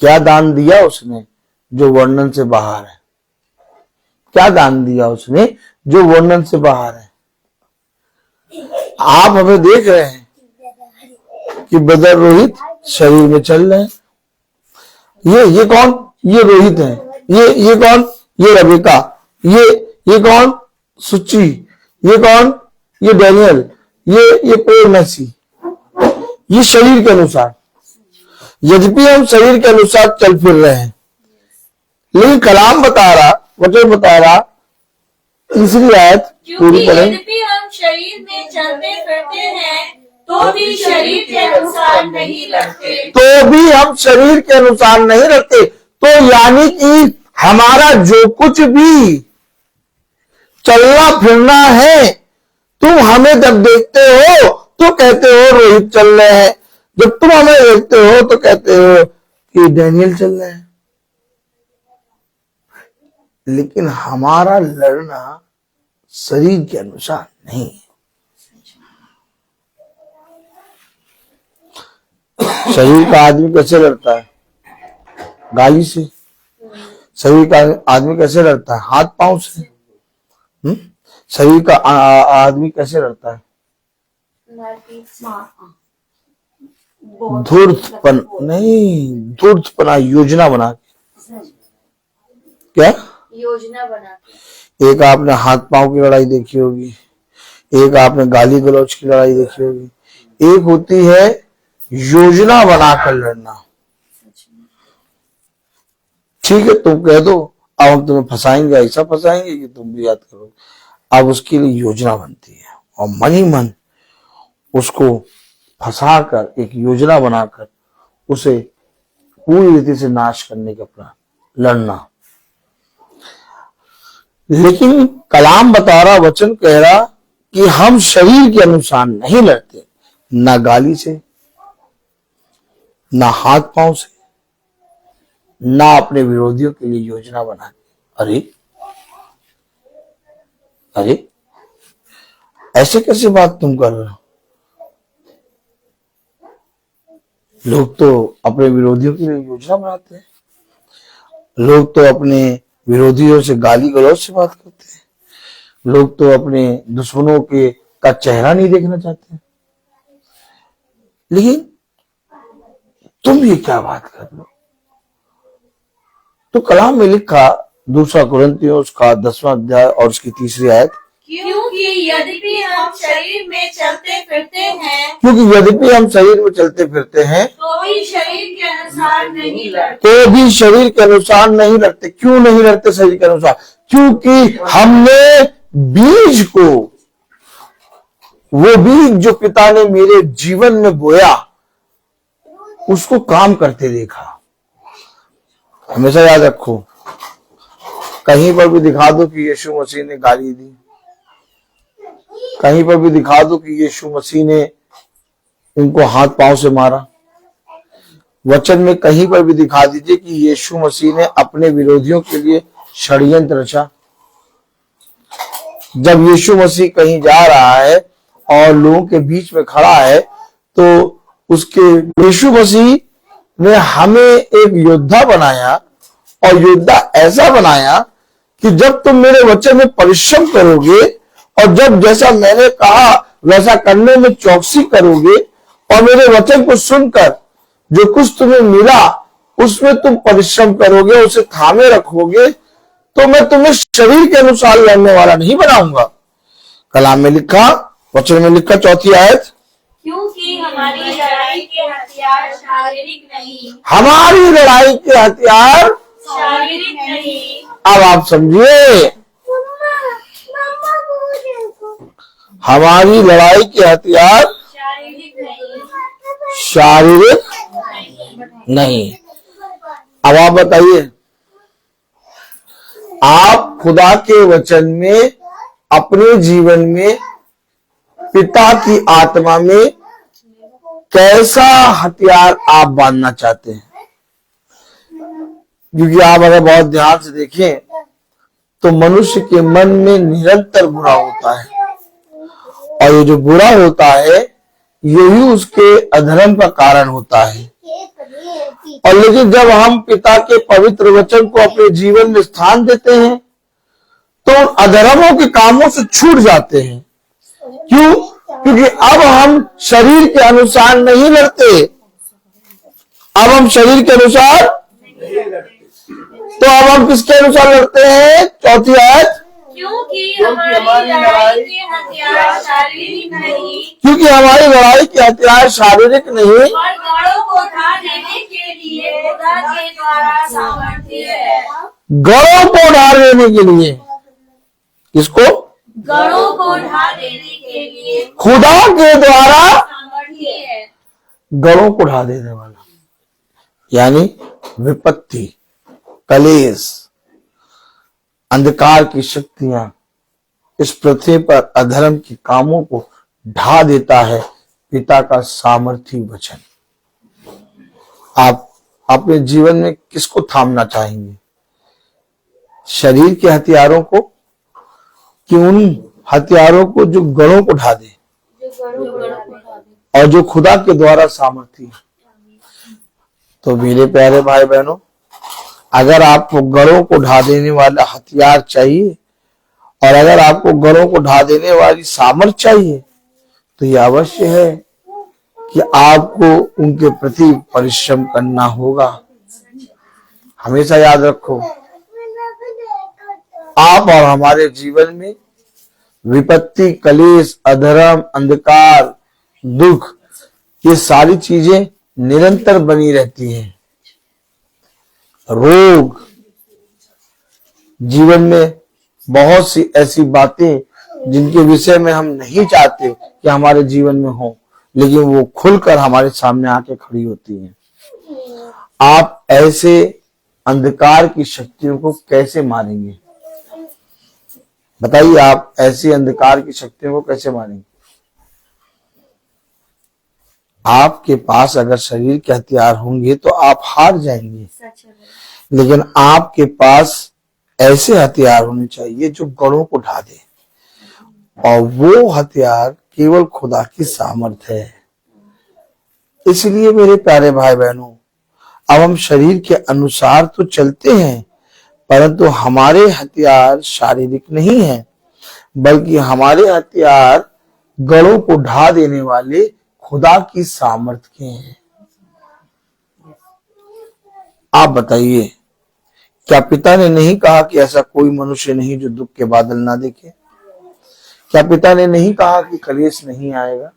[SPEAKER 4] क्या दान दिया उसने जो वर्णन से बाहर है? क्या दान दिया उसने जो वर्णन से बाहर है? आप हमें देख रहे हैं कि ब्रदर रोहित शरीर में चल रहे हैं। ये कौन? ये रोहित है। ये कौन? ये रबिका। ये कौन? सुची। ये कौन? ये डैनियल। ये प्रेमसी। ये शरीर के अनुसार, यद्यपि हम शरीर के अनुसार चल फिर रहे हैं, लेकिन कलाम बता रहा वचन बता रहा, तीसरी आयत
[SPEAKER 3] क्योंकि
[SPEAKER 4] पूरी पढ़ें।
[SPEAKER 3] यद्यपि हम शरीर में चलते फिरते हैं तो भी शरीर के अनुसार नहीं लड़ते।
[SPEAKER 4] तो भी हम शरीर के अनुसार नहीं रहते। तो यानी कि हमारा जो कुछ भी चलना फिरना है, तुम हमें जब देखते हो तो कहते हो रोहित चल रहे हैं, जब तुम हमें देखते हो तो कहते हो कि डैनियल चल रहे हैं। लेकिन हमारा लड़ना शरीर के अनुसार नहीं है। शरीर का आदमी कैसे लड़ता है? गाली से। शरीर का आदमी कैसे लड़ता है? हाथ पांव से। शरीर का आदमी कैसे लड़ता है? धूर्तपना योजना बना के। क्या
[SPEAKER 3] योजना बना के?
[SPEAKER 4] एक आपने हाथ पांव की लड़ाई देखी होगी, एक आपने गाली गलौज की लड़ाई देखी होगी, एक होती है योजना बनाकर लड़ना। ठीक है, तुम कह दो अब हम तुम्हें फंसाएंगे, ऐसा फंसाएंगे कि तुम भी याद करोगे। अब उसके लिए योजना बनती है और मन ही मन उसको फंसाकर एक योजना बनाकर उसे पूरी रीति से नाश करने का अपना लड़ना। लेकिन कलाम बता रहा, वचन कह रहा कि हम शरीर के अनुसार नहीं लड़ते, ना गाली से, ना हाथ पांव से, ना अपने विरोधियों के लिए योजना बना के। अरे अरे ऐसे कैसे बात तुम कर रहे हो? लोग तो अपने विरोधियों के लिए योजना बनाते हैं, लोग तो अपने विरोधियों से गाली गलौज से बात करते हैं, लोग तो अपने दुश्मनों के का चेहरा नहीं देखना चाहते। लेकिन तुम ये क्या बात कर रहे हो? तो कलाम में लिखा 2 कुरिन्थियों उसका 10वां अध्याय और उसकी 3री आयत,
[SPEAKER 3] क्योंकि यद्यपि हम शरीर में चलते फिरते हैं तो भी शरीर के अनुसार नहीं लड़ते।
[SPEAKER 4] क्यों नहीं लड़ते शरीर के अनुसार? क्योंकि हमने बीज को, वो बीज जो पिता ने मेरे जीवन में बोया, उसको काम करते देखा। हमेशा याद रखो, कहीं पर भी दिखा दो कि यीशु मसीह ने गाली दी, कहीं पर भी दिखा दो कि यीशु मसीह ने इनको हाथ पांव से मारा। वचन में कहीं पर भी दिखा दीजिए कि यीशु मसीह ने अपने विरोधियों के लिए षड्यंत्र रचा। जब यीशु मसीह कहीं जा रहा है और लोगों के बीच में खड़ा है, तो उसके यीशु मसीह ने हमें एक योद्धा बनाया, और योद्धा ऐसा बनाया कि जब तुम मेरे वचन में परिश्रम करोगे और जब जैसा मैंने कहा वैसा करने में चौकसी करोगे और मेरे वचन को सुनकर जो कुछ तुम्हें मिला उसमें तुम परिश्रम करोगे, उसे थामे रखोगे, तो मैं तुम्हें शरीर के अनुसार लड़ने वाला नहीं बनाऊंगा। कलाम में लिखा, वचन में लिखा 4 आयत,
[SPEAKER 3] क्योंकि हमारी लड़ाई के हथियार शारीरिक नहीं।
[SPEAKER 4] हमारी लड़ाई के हथियार
[SPEAKER 3] शारीरिक नहीं।
[SPEAKER 4] अब आप समझिए, हमारी लड़ाई के हथियार शारीरिक नहीं। अब आप बताइए, आप खुदा के वचन में अपने जीवन में पिता की आत्मा में कैसा हथियार आप बांधना चाहते हैं? क्योंकि आप अगर बहुत ध्यान से देखें तो मनुष्य के मन में निरंतर बुरा होता है, और ये जो बुरा होता है यही उसके अधर्म का कारण होता है। और लेकिन जब हम पिता के पवित्र वचन को अपने जीवन में स्थान देते हैं तो उन अधर्मों के कामों से छूट जाते हैं। क्यों? क्योंकि अब हम शरीर के अनुसार नहीं लड़ते, अब हम शरीर के अनुसार, तो अब हम किसके अनुसार लड़ते हैं? 4 आयत,
[SPEAKER 3] क्योंकि हमारी लड़ाई के हथियार शारीरिक नहीं,
[SPEAKER 4] क्योंकि हमारी लड़ाई के हथियार शारीरिक नहीं,
[SPEAKER 3] और गढ़ों को ढा देने के लिए खुदा के द्वारा सामर्थ्य है।
[SPEAKER 4] गढ़ों को ढा देने के लिए, किसको?
[SPEAKER 3] गढ़ों को ढा देने के लिए
[SPEAKER 4] खुदा के द्वारा
[SPEAKER 3] सामर्थ्य है।
[SPEAKER 4] गढ़ों को ढा देने वाला, यानी विपत्ति, कलेश, अंधकार की शक्तियां इस पृथ्वी पर अधर्म के कामों को ढा देता है पिता का सामर्थी वचन। आप अपने जीवन में किसको थामना चाहेंगे? शरीर के हथियारों को कि उन हथियारों को जो गढ़ों को ढा दे और जो खुदा के द्वारा सामर्थी है? तो मेरे प्यारे भाई बहनों, अगर आपको गढ़ों को ढा देने वाला हथियार चाहिए और अगर आपको गढ़ों को ढा देने वाली सामर्थ चाहिए, तो यह अवश्य है कि आपको उनके प्रति परिश्रम करना होगा। हमेशा याद रखो, आप और हमारे जीवन में विपत्ति, कलेश, अधर्म, अंधकार, दुख, ये सारी चीजें निरंतर बनी रहती हैं। रोग, जीवन में बहुत सी ऐसी बातें जिनके विषय में हम नहीं चाहते कि हमारे जीवन में हो, लेकिन वो खुलकर हमारे सामने आके खड़ी होती हैं। आप ऐसे अंधकार की शक्तियों को कैसे मारेंगे? बताइए, आप ऐसी अंधकार की शक्तियों को कैसे मारेंगे? आपके पास अगर शरीर के हथियार होंगे तो आप हार जाएंगे, लेकिन आपके पास ऐसे हथियार होने चाहिए जो गढ़ों को ढा दे, और वो हथियार केवल खुदा की सामर्थ है। इसलिए मेरे प्यारे भाई बहनों, अब हम शरीर के अनुसार तो चलते हैं, परंतु हमारे हथियार शारीरिक नहीं है, बल्कि हमारे हथियार गढ़ों को ढा देने वाले खुदा की सामर्थ के हैं। आप बताइए, क्या पिता ने नहीं कहा कि ऐसा कोई मनुष्य नहीं जो दुख के बादल ना देखे? क्या पिता ने नहीं कहा कि कलेश नहीं आएगा?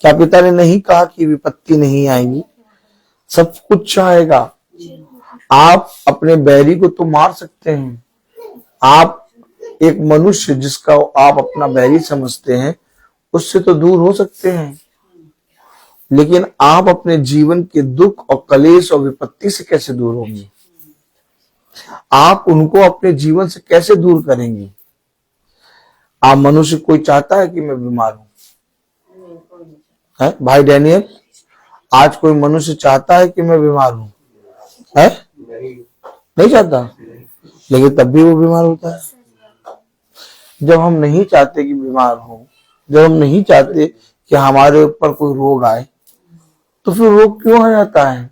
[SPEAKER 4] क्या पिता ने नहीं कहा कि विपत्ति नहीं आएगी? सब कुछ आएगा। आप अपने बैरी को तो मार सकते हैं, आप एक मनुष्य जिसका आप अपना बैरी समझते हैं उससे तो दूर हो सकते हैं, लेकिन आप अपने जीवन के दुख और कलेश और विपत्ति से कैसे दूर होंगे? आप उनको अपने जीवन से कैसे दूर करेंगे? आप मनुष्य, कोई चाहता है कि मैं बीमार हूं? है भाई डैनियल, आज कोई मनुष्य चाहता है कि मैं बीमार हूं? है नहीं चाहता, लेकिन तब भी वो बीमार होता है। जब हम नहीं चाहते कि बीमार हो, जब हम नहीं चाहते कि हमारे ऊपर कोई रोग आए, तो फिर रोग क्यों आ जाता है?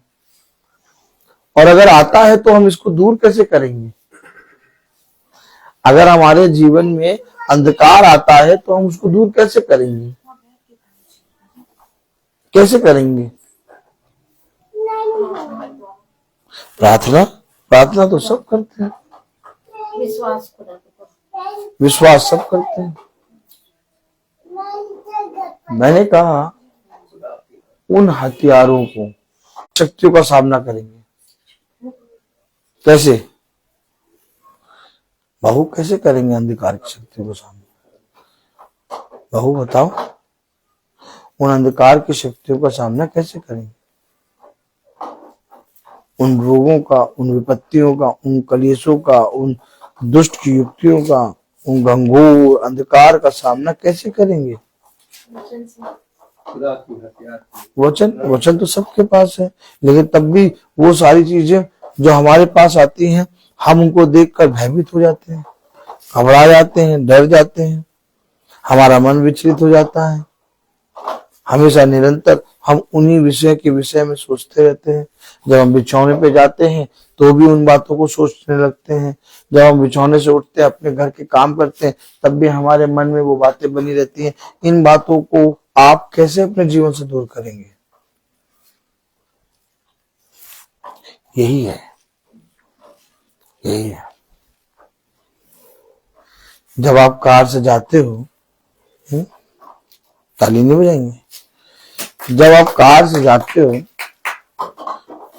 [SPEAKER 4] और अगर आता है तो हम इसको दूर कैसे करेंगे? अगर हमारे जीवन में अंधकार आता है तो हम उसको दूर कैसे करेंगे? कैसे करेंगे? प्रार्थना, प्रार्थना तो सब करते हैं, विश्वास सब करते हैं। मैंने कहा उन हथियारों को, शक्तियों का सामना करेंगे कैसे? बहू, कैसे करेंगे अंधकार की शक्तियों को सामना? बहू बताओ, उन अंधकार की शक्तियों का सामना कैसे करेंगे? उन रोगों का, उन विपत्तियों का, उन कलेशों का, उन दुष्ट की युक्तियों का, उन घंघोर अंधकार का सामना कैसे करेंगे? वचन तो सबके पास है, लेकिन तब भी वो सारी चीजें जो हमारे पास आती हैं, हम उनको देखकर भयभीत हो जाते हैं, घबरा जाते हैं, डर जाते हैं, हमारा मन विचलित हो जाता है। हमेशा निरंतर हम उन्हीं विषय के विषय में सोचते रहते हैं। जब हम बिछौने पे जाते हैं तो भी उन बातों को सोचने लगते हैं। जब हम बिछौने से उठते हैं, अपने घर के काम करते हैं, तब भी हमारे मन में वो बातें बनी रहती हैं। इन बातों को आप कैसे अपने जीवन से दूर करेंगे? यही है, यही है। जब आप कार से जाते हो, ताली नहीं बजाएंगे, जब आप कार से जाते हो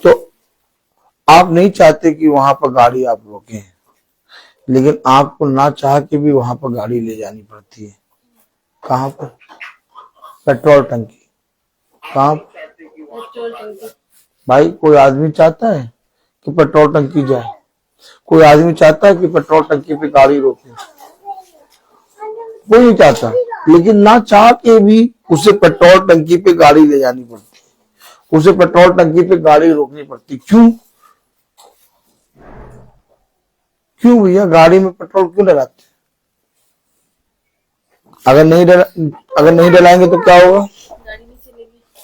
[SPEAKER 4] तो आप नहीं चाहते कि वहां पर गाड़ी आप रोकें, लेकिन आपको ना चाह के भी वहां पर गाड़ी ले जानी पड़ती है। कहां पर? पेट्रोल टंकी। कहां?
[SPEAKER 2] पेट्रोल टंकी।
[SPEAKER 4] भाई कोई आदमी चाहता है कि पेट्रोल टंकी जाए? कोई आदमी चाहता है कि पेट्रोल टंकी पे गाड़ी रोके? कोई नहीं चाहता, लेकिन ना चाह के भी उसे पेट्रोल टंकी पे गाड़ी ले जानी पड़ती है, उसे पेट्रोल टंकी पे गाड़ी रोकनी पड़ती। क्यों? क्यों भैया गाड़ी में पेट्रोल क्यों डलाते? अगर नहीं डलाएंगे तो क्या होगा?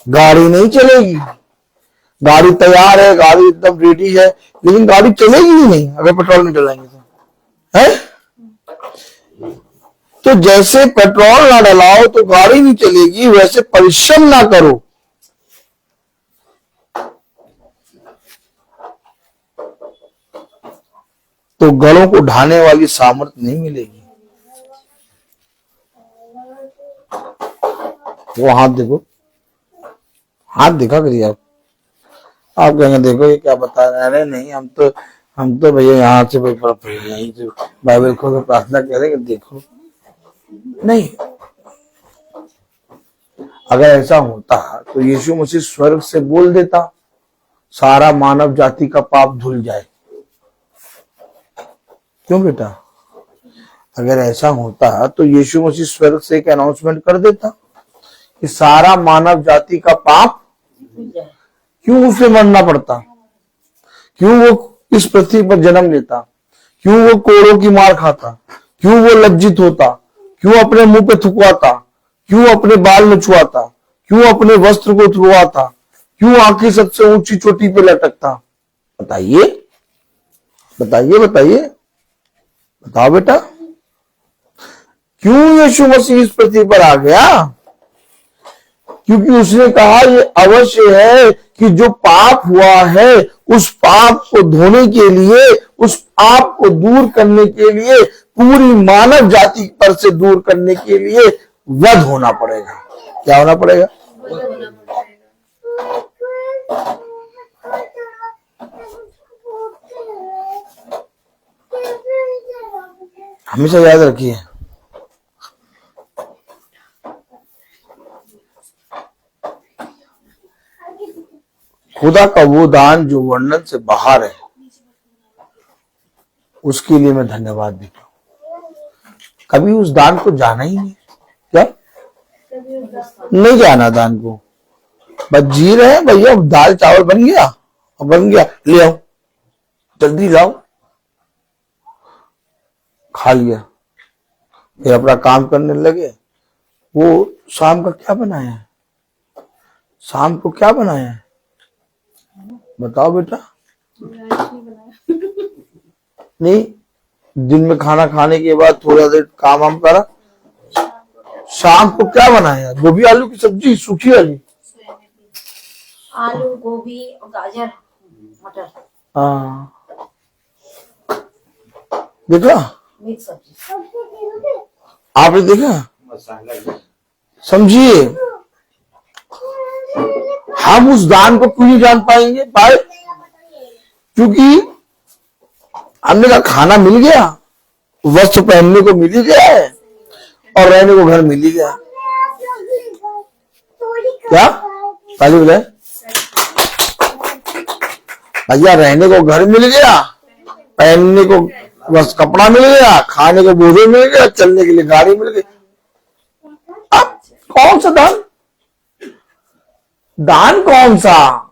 [SPEAKER 4] गाड़ी नहीं चलेगी। गाड़ी तैयार है, गाड़ी एकदम रेडी है, लेकिन गाड़ी चलेगी ही नहीं अगर पेट्रोल नहीं डलाएंगे तो, है? तो जैसे पेट्रोल ना डलाओ तो गाड़ी नहीं चलेगी, वैसे परिश्रम ना करो तो गलों को ढाने वाली सामर्थ्य नहीं मिलेगी। वो हाथ देखो, हाथ दिखा करिए आप कहेंगे देखो ये क्या बता रहे हैं। अरे नहीं, हम तो भैया यहाँ से यहीं से बाइबल खोल प्रार्थना करेंगे। देखो नहीं, अगर ऐसा होता तो यीशु मसीह स्वर्ग से बोल देता सारा मानव जाति का पाप धुल जाए। क्यों बेटा? अगर ऐसा होता तो यीशु मसीह स्वर्ग से एक अनाउंसमेंट कर देता कि सारा मानव जाति का पाप, क्यों उसे मरना पड़ता? क्यों वो इस पृथ्वी पर जन्म लेता? क्यों वो कोड़ों की मार खाता? क्यों वो लज्जित होता? क्यों अपने मुंह पे थुकवाता? क्यों अपने बाल नचवाता? क्यों अपने वस्त्र को धुलवाता? क्यों आंखें सबसे ऊंची चोटी पे लटकता? बताइए बताइए बताइए, बताओ बेटा, क्यों यीशु मसीह इस पृथ्वी पर आ गया? क्योंकि उसने कहा ये अवश्य है कि जो पाप हुआ है उस पाप को धोने के लिए, उस पाप को दूर करने के लिए, पूरी मानव जाति पर से दूर करने के लिए वध होना पड़ेगा। क्या होना पड़ेगा? हमेशा याद रखिए, खुदा का वो दान जो वर्णन से बाहर है, उसके लिए मैं धन्यवाद देता हूं। कभी उस दान को जाना ही नहीं, क्या नहीं जाना दान को, बस जी रहे हैं भैया। दाल चावल बन गया, ले आओ, जल्दी लाओ, खा लिया, फिर अपना काम करने लगे। वो शाम का क्या बनाया है? शाम को क्या बनाया है? बताओ बेटा। नहीं, दिन में खाना खाने के बाद थोड़ा देर काम वाम करा, शाम को क्या बनाया? गोभी आलू की सब्जी, सूखी वाली,
[SPEAKER 5] आलू गोभी गाजर मटर,
[SPEAKER 4] हाँ देखा?
[SPEAKER 5] मिक्स सब्जी।
[SPEAKER 4] आपने देखा? समझिए, हम उस दान को क्यों नहीं जान पाएंगे? क्योंकि हमने कहा खाना मिल गया, वस्त्र पहनने को मिल ही गया है और रहने को घर मिल ही गया। क्या ताली बजाए भैया? रहने को घर मिल गया, पहनने को बस कपड़ा मिल गया, खाने को भोजन मिल गया, चलने के लिए गाड़ी मिल गई। अब कौन सा दान? दान कौन सा?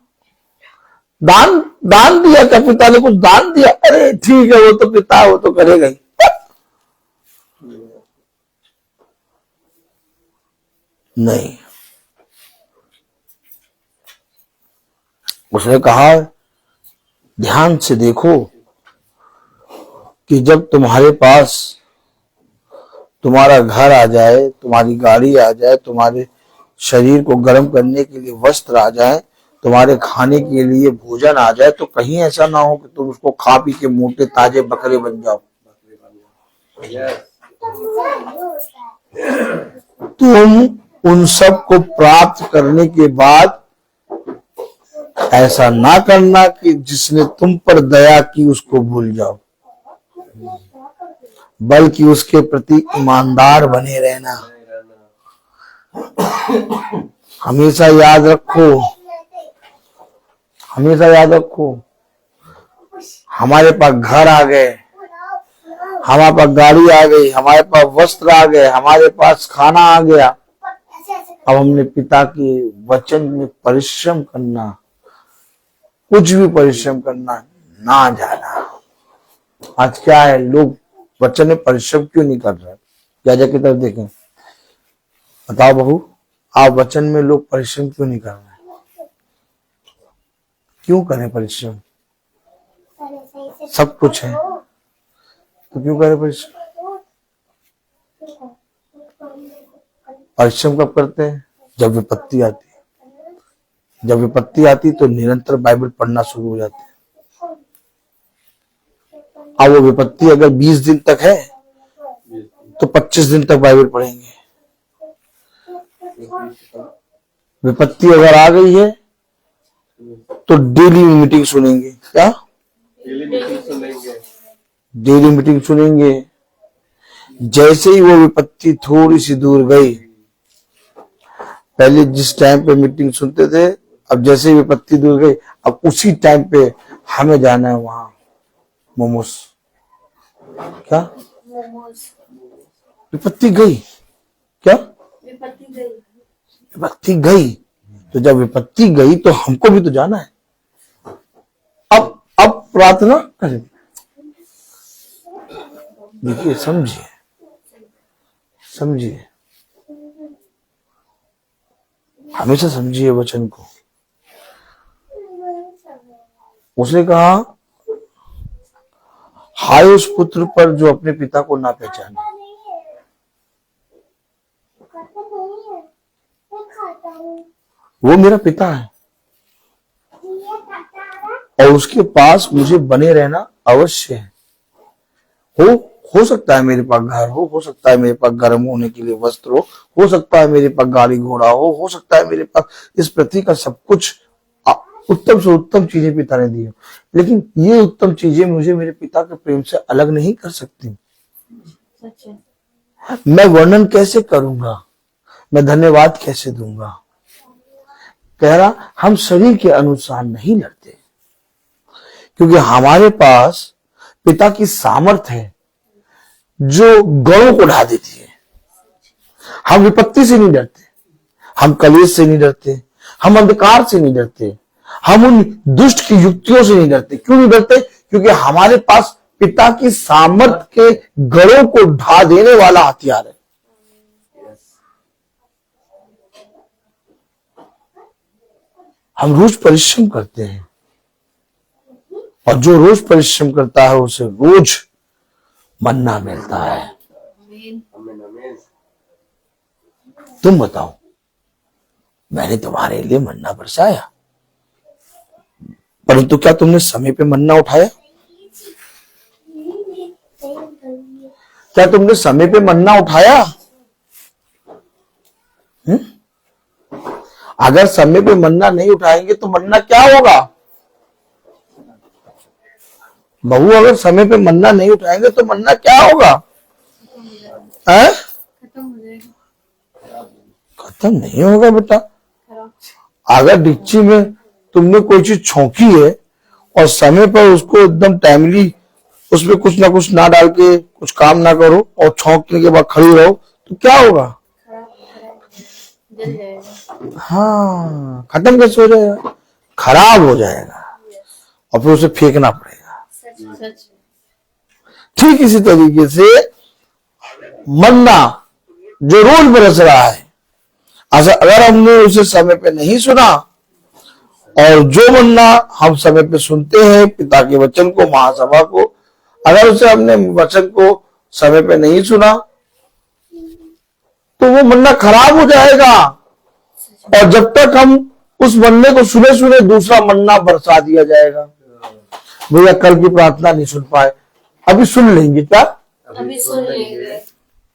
[SPEAKER 4] दान दिया क्या? पिता ने कुछ दान दिया? अरे ठीक है, वो तो पिता, वो तो करेगा ही। नहीं, उसने कहा ध्यान से देखो कि जब तुम्हारे पास तुम्हारा घर आ जाए, तुम्हारी गाड़ी आ जाए, तुम्हारे शरीर को गर्म करने के लिए वस्त्र आ जाए, तुम्हारे खाने के लिए भोजन आ जाए, तो कहीं ऐसा ना हो कि तुम उसको खा पी के मोटे ताजे बकरे बन जाओ। तुम उन सब को प्राप्त करने के बाद ऐसा ना करना कि जिसने तुम पर दया की उसको भूल जाओ, बल्कि उसके प्रति ईमानदार बने रहना। हमेशा याद रखो, हमेशा याद रखो, हमारे पास घर आ गए, हमारे पास गाड़ी आ गई, हमारे पास वस्त्र आ गए, हमारे पास खाना आ गया। अब हमने पिता के वचन में परिश्रम करना, कुछ भी परिश्रम करना ना जाना। आज क्या है, लोग वचन में परिश्रम क्यों नहीं कर रहे? राजा की तरफ देखें, बताओ बहू, आप वचन में लोग परिश्रम क्यों नहीं कर रहे? क्यों करें परिश्रम? सब कुछ है तो क्यों करें परिश्रम? परिश्रम कब करते हैं? जब विपत्ति आती है। जब विपत्ति आती तो निरंतर बाइबल पढ़ना शुरू हो जाते हैं। अब वो विपत्ति अगर 20 दिन तक है तो 25 दिन तक बाइबल पढ़ेंगे। विपत्ति अगर आ गई है तो डेली मीटिंग सुनेंगे। क्या? डेली मीटिंग सुनेंगे। जैसे ही वो विपत्ति थोड़ी सी दूर गई, पहले जिस टाइम पे मीटिंग सुनते थे, अब जैसे ही विपत्ति दूर गई, अब उसी टाइम पे हमें जाना है वहां मोमोस। क्या? विपत्ति गई। क्या? विपत्ति गई। तो जब विपत्ति गई तो हमको भी तो जाना है। अब प्रार्थना करें। देखिए, समझिए, समझिए, हमेशा समझिए वचन को। उसने कहा, हाय उस पुत्र पर जो अपने पिता को ना पहचाने। वो मेरा पिता है और उसके पास मुझे बने रहना अवश्य है। हो सकता है मेरे पास घर हो सकता है मेरे पास गर्म होने के लिए वस्त्र हो सकता है मेरे पास गाड़ी घोड़ा हो सकता है मेरे पास इस पृथ्वी का सब कुछ, उत्तम से उत्तम चीजें पिता ने दी हो, लेकिन ये उत्तम चीजें मुझे मेरे पिता के प्रेम से अलग नहीं कर सकती। मैं वर्णन कैसे करूंगा? मैं धन्यवाद कैसे दूंगा? कह रहा, हम शरीर के अनुसार नहीं लड़ते, क्योंकि हमारे पास पिता की सामर्थ है जो गढ़ों को ढा देती है। हम विपत्ति से नहीं डरते, हम कलेश से नहीं डरते, हम अंधकार से नहीं डरते, हम उन दुष्ट की युक्तियों से नहीं डरते। क्यों नहीं डरते? क्योंकि हमारे पास पिता की सामर्थ के गढ़ों को ढा देने वाला हथियार है। हम रोज परिश्रम करते हैं और जो रोज परिश्रम करता है उसे रोज मन्ना मिलता है। तुम बताओ, मैंने तुम्हारे लिए मन्ना बरसाया, परंतु क्या तुमने समय पे मन्ना उठाया? क्या तुमने समय पे मन्ना उठाया? अगर समय पे मन्ना नहीं उठाएंगे तो मन्ना क्या होगा? बहू, अगर समय पे मन्ना नहीं उठाएंगे तो मन्ना क्या होगा? खत्म नहीं होगा बेटा। अगर डिच्ची में तुमने कोई चीज छोंकी है और समय पर उसको एकदम टाइमली उसमें कुछ ना कुछ ना डाल के कुछ काम ना करो और छौंकने के बाद खड़ी रहो तो क्या होगा? हाँ, खत्म कैसे हो जाएगा? खराब हो जाएगा और फिर उसे फेंकना पड़ेगा। ठीक इसी तरीके से मन्ना जो रोज बरस रहा है, अगर हमने उसे समय पे नहीं सुना, और जो मन्ना हम समय पे सुनते हैं पिता के वचन को, महासभा को, अगर उसे हमने वचन को समय पे नहीं सुना तो वो मन्ना खराब हो जाएगा। और जब तक हम उस मन्ने को सुने सुने दूसरा मन्ना बरसा दिया जाएगा। भैया कल की प्रार्थना नहीं सुन पाए, अभी सुन लेंगे। क्या?
[SPEAKER 3] अभी सुन लेंगे।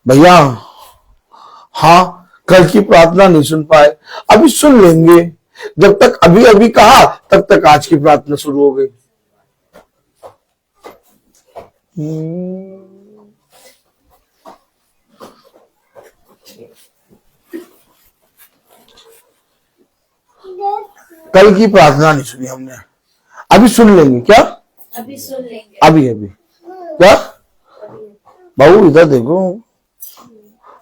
[SPEAKER 4] भैया हाँ, कल की प्रार्थना नहीं सुन पाए, अभी सुन लेंगे। जब तक अभी अभी कहा तब तक आज की प्रार्थना शुरू हो गई। कल की प्रार्थना नहीं सुनी हमने, अभी सुन लेंगे। क्या
[SPEAKER 3] अभी सुन लेंगे।
[SPEAKER 4] अभी अभी क्या बाबू इधर देखो,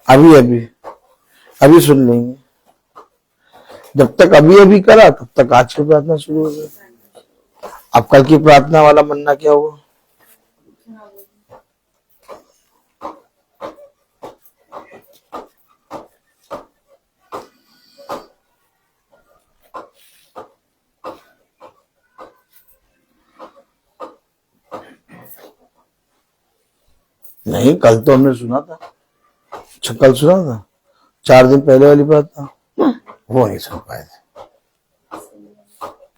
[SPEAKER 4] अभी अभी अभी सुन लेंगे। जब तक अभी अभी करा तब तक आज की प्रार्थना शुरू हो गई। अब कल की प्रार्थना वाला मन्ना क्या हुआ? नहीं, कल तो हमने सुना था। अच्छा, कल सुना था, 4 दिन पहले वाली प्रार्थना वो नहीं सुन पाए थे।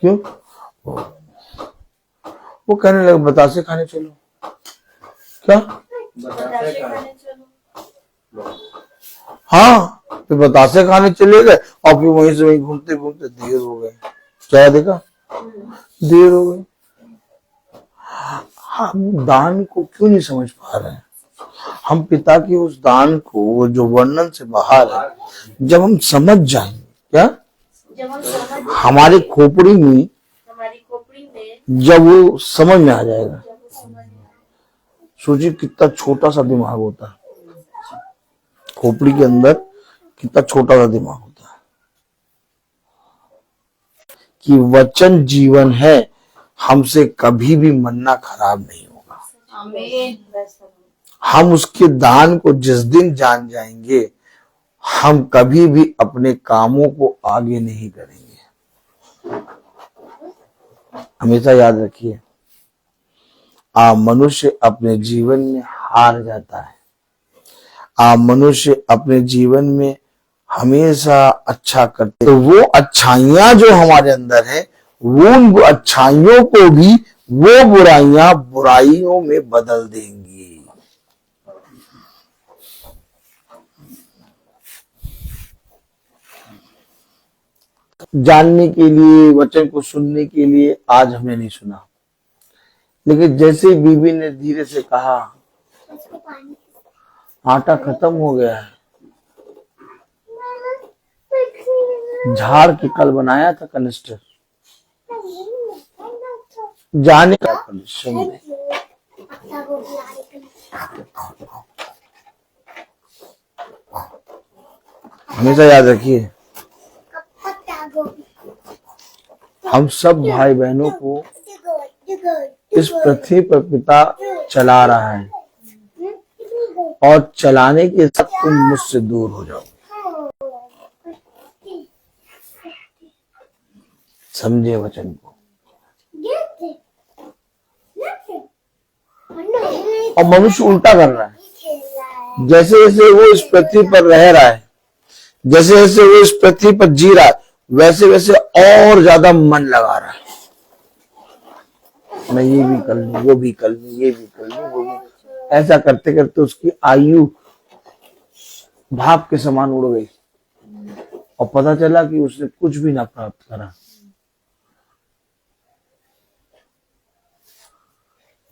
[SPEAKER 4] क्यों? वो कहने लगे बतासे खाने चलो। क्या?
[SPEAKER 1] बतासे खाने चलो।
[SPEAKER 4] हाँ, फिर बतासे खाने चले गए और फिर वहीं से वहीं घूमते घूमते देर हो गए। क्या देखा? देर हो गई। हम दान को क्यों नहीं समझ पा रहे हैं? हम पिता के उस दान को जो वर्णन से बाहर है, जब हम समझ जाएंगे, क्या
[SPEAKER 3] जब हम समझ
[SPEAKER 4] हमारी खोपड़ी में, जब वो समझ में आ जाएगा। सोचिए कितना छोटा सा दिमाग होता है, खोपड़ी के अंदर कितना छोटा सा दिमाग होता है। कि वचन जीवन है, हमसे कभी भी मन्ना खराब नहीं होगा।
[SPEAKER 2] आमीन।
[SPEAKER 4] हम उसके दान को जिस दिन जान जाएंगे, हम कभी भी अपने कामों को आगे नहीं करेंगे। हमेशा याद रखिए, मनुष्य अपने जीवन में हार जाता है। मनुष्य अपने जीवन में हमेशा अच्छा करते, तो वो अच्छाइयां जो हमारे अंदर है, वो उन अच्छाइयों को भी वो बुराइयां बुराइयों में बदल देंगी। जानने के लिए, वचन को सुनने के लिए आज हमने नहीं सुना, लेकिन जैसे बीबी ने धीरे से कहा आटा खत्म हो गया है, झाड़ के कल बनाया था कनिस्टर, जाने का परिश्रम नहीं। हमेशा याद रखिए, हम सब भाई बहनों को इस पृथ्वी पर पिता चला रहा है, और चलाने के साथ तुम मुझसे दूर हो जाओ। समझे वचन को। और मनुष्य उल्टा कर रहा है। जैसे जैसे वो इस पृथ्वी पर रह रहा है, जैसे जैसे वो इस पृथ्वी पर जी रहा है, वैसे वैसे और ज्यादा मन लगा रहा है। मैं ये भी कर लूं, वो भी कर लूं, ये भी कर लूं, वो भी। ऐसा करते करते उसकी आयु भाप के समान उड़ गई, और पता चला कि उसने कुछ भी ना प्राप्त करा।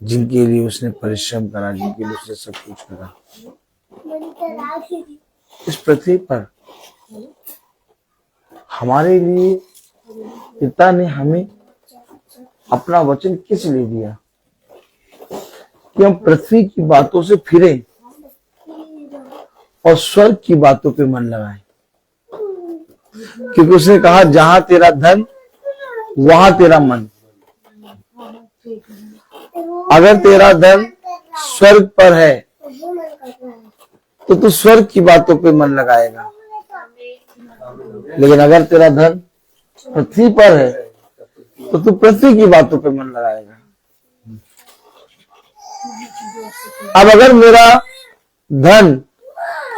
[SPEAKER 4] जिनके लिए उसने परिश्रम करा, जिनके लिए उसने सब कुछ करा, इस पृथ्वी पर हमारे लिए पिता ने हमें अपना वचन किस लिए दिया? कि हम पृथ्वी की बातों से फिरें और स्वर्ग की बातों पे मन लगाएं। क्योंकि उसने कहा जहां तेरा धन वहां तेरा मन। अगर तेरा धन स्वर्ग पर है तो तू स्वर्ग की बातों पे मन लगाएगा, लेकिन अगर तेरा धन पृथ्वी पर है तो तू पृथ्वी की बातों पे मन लगाएगा। अब अगर मेरा धन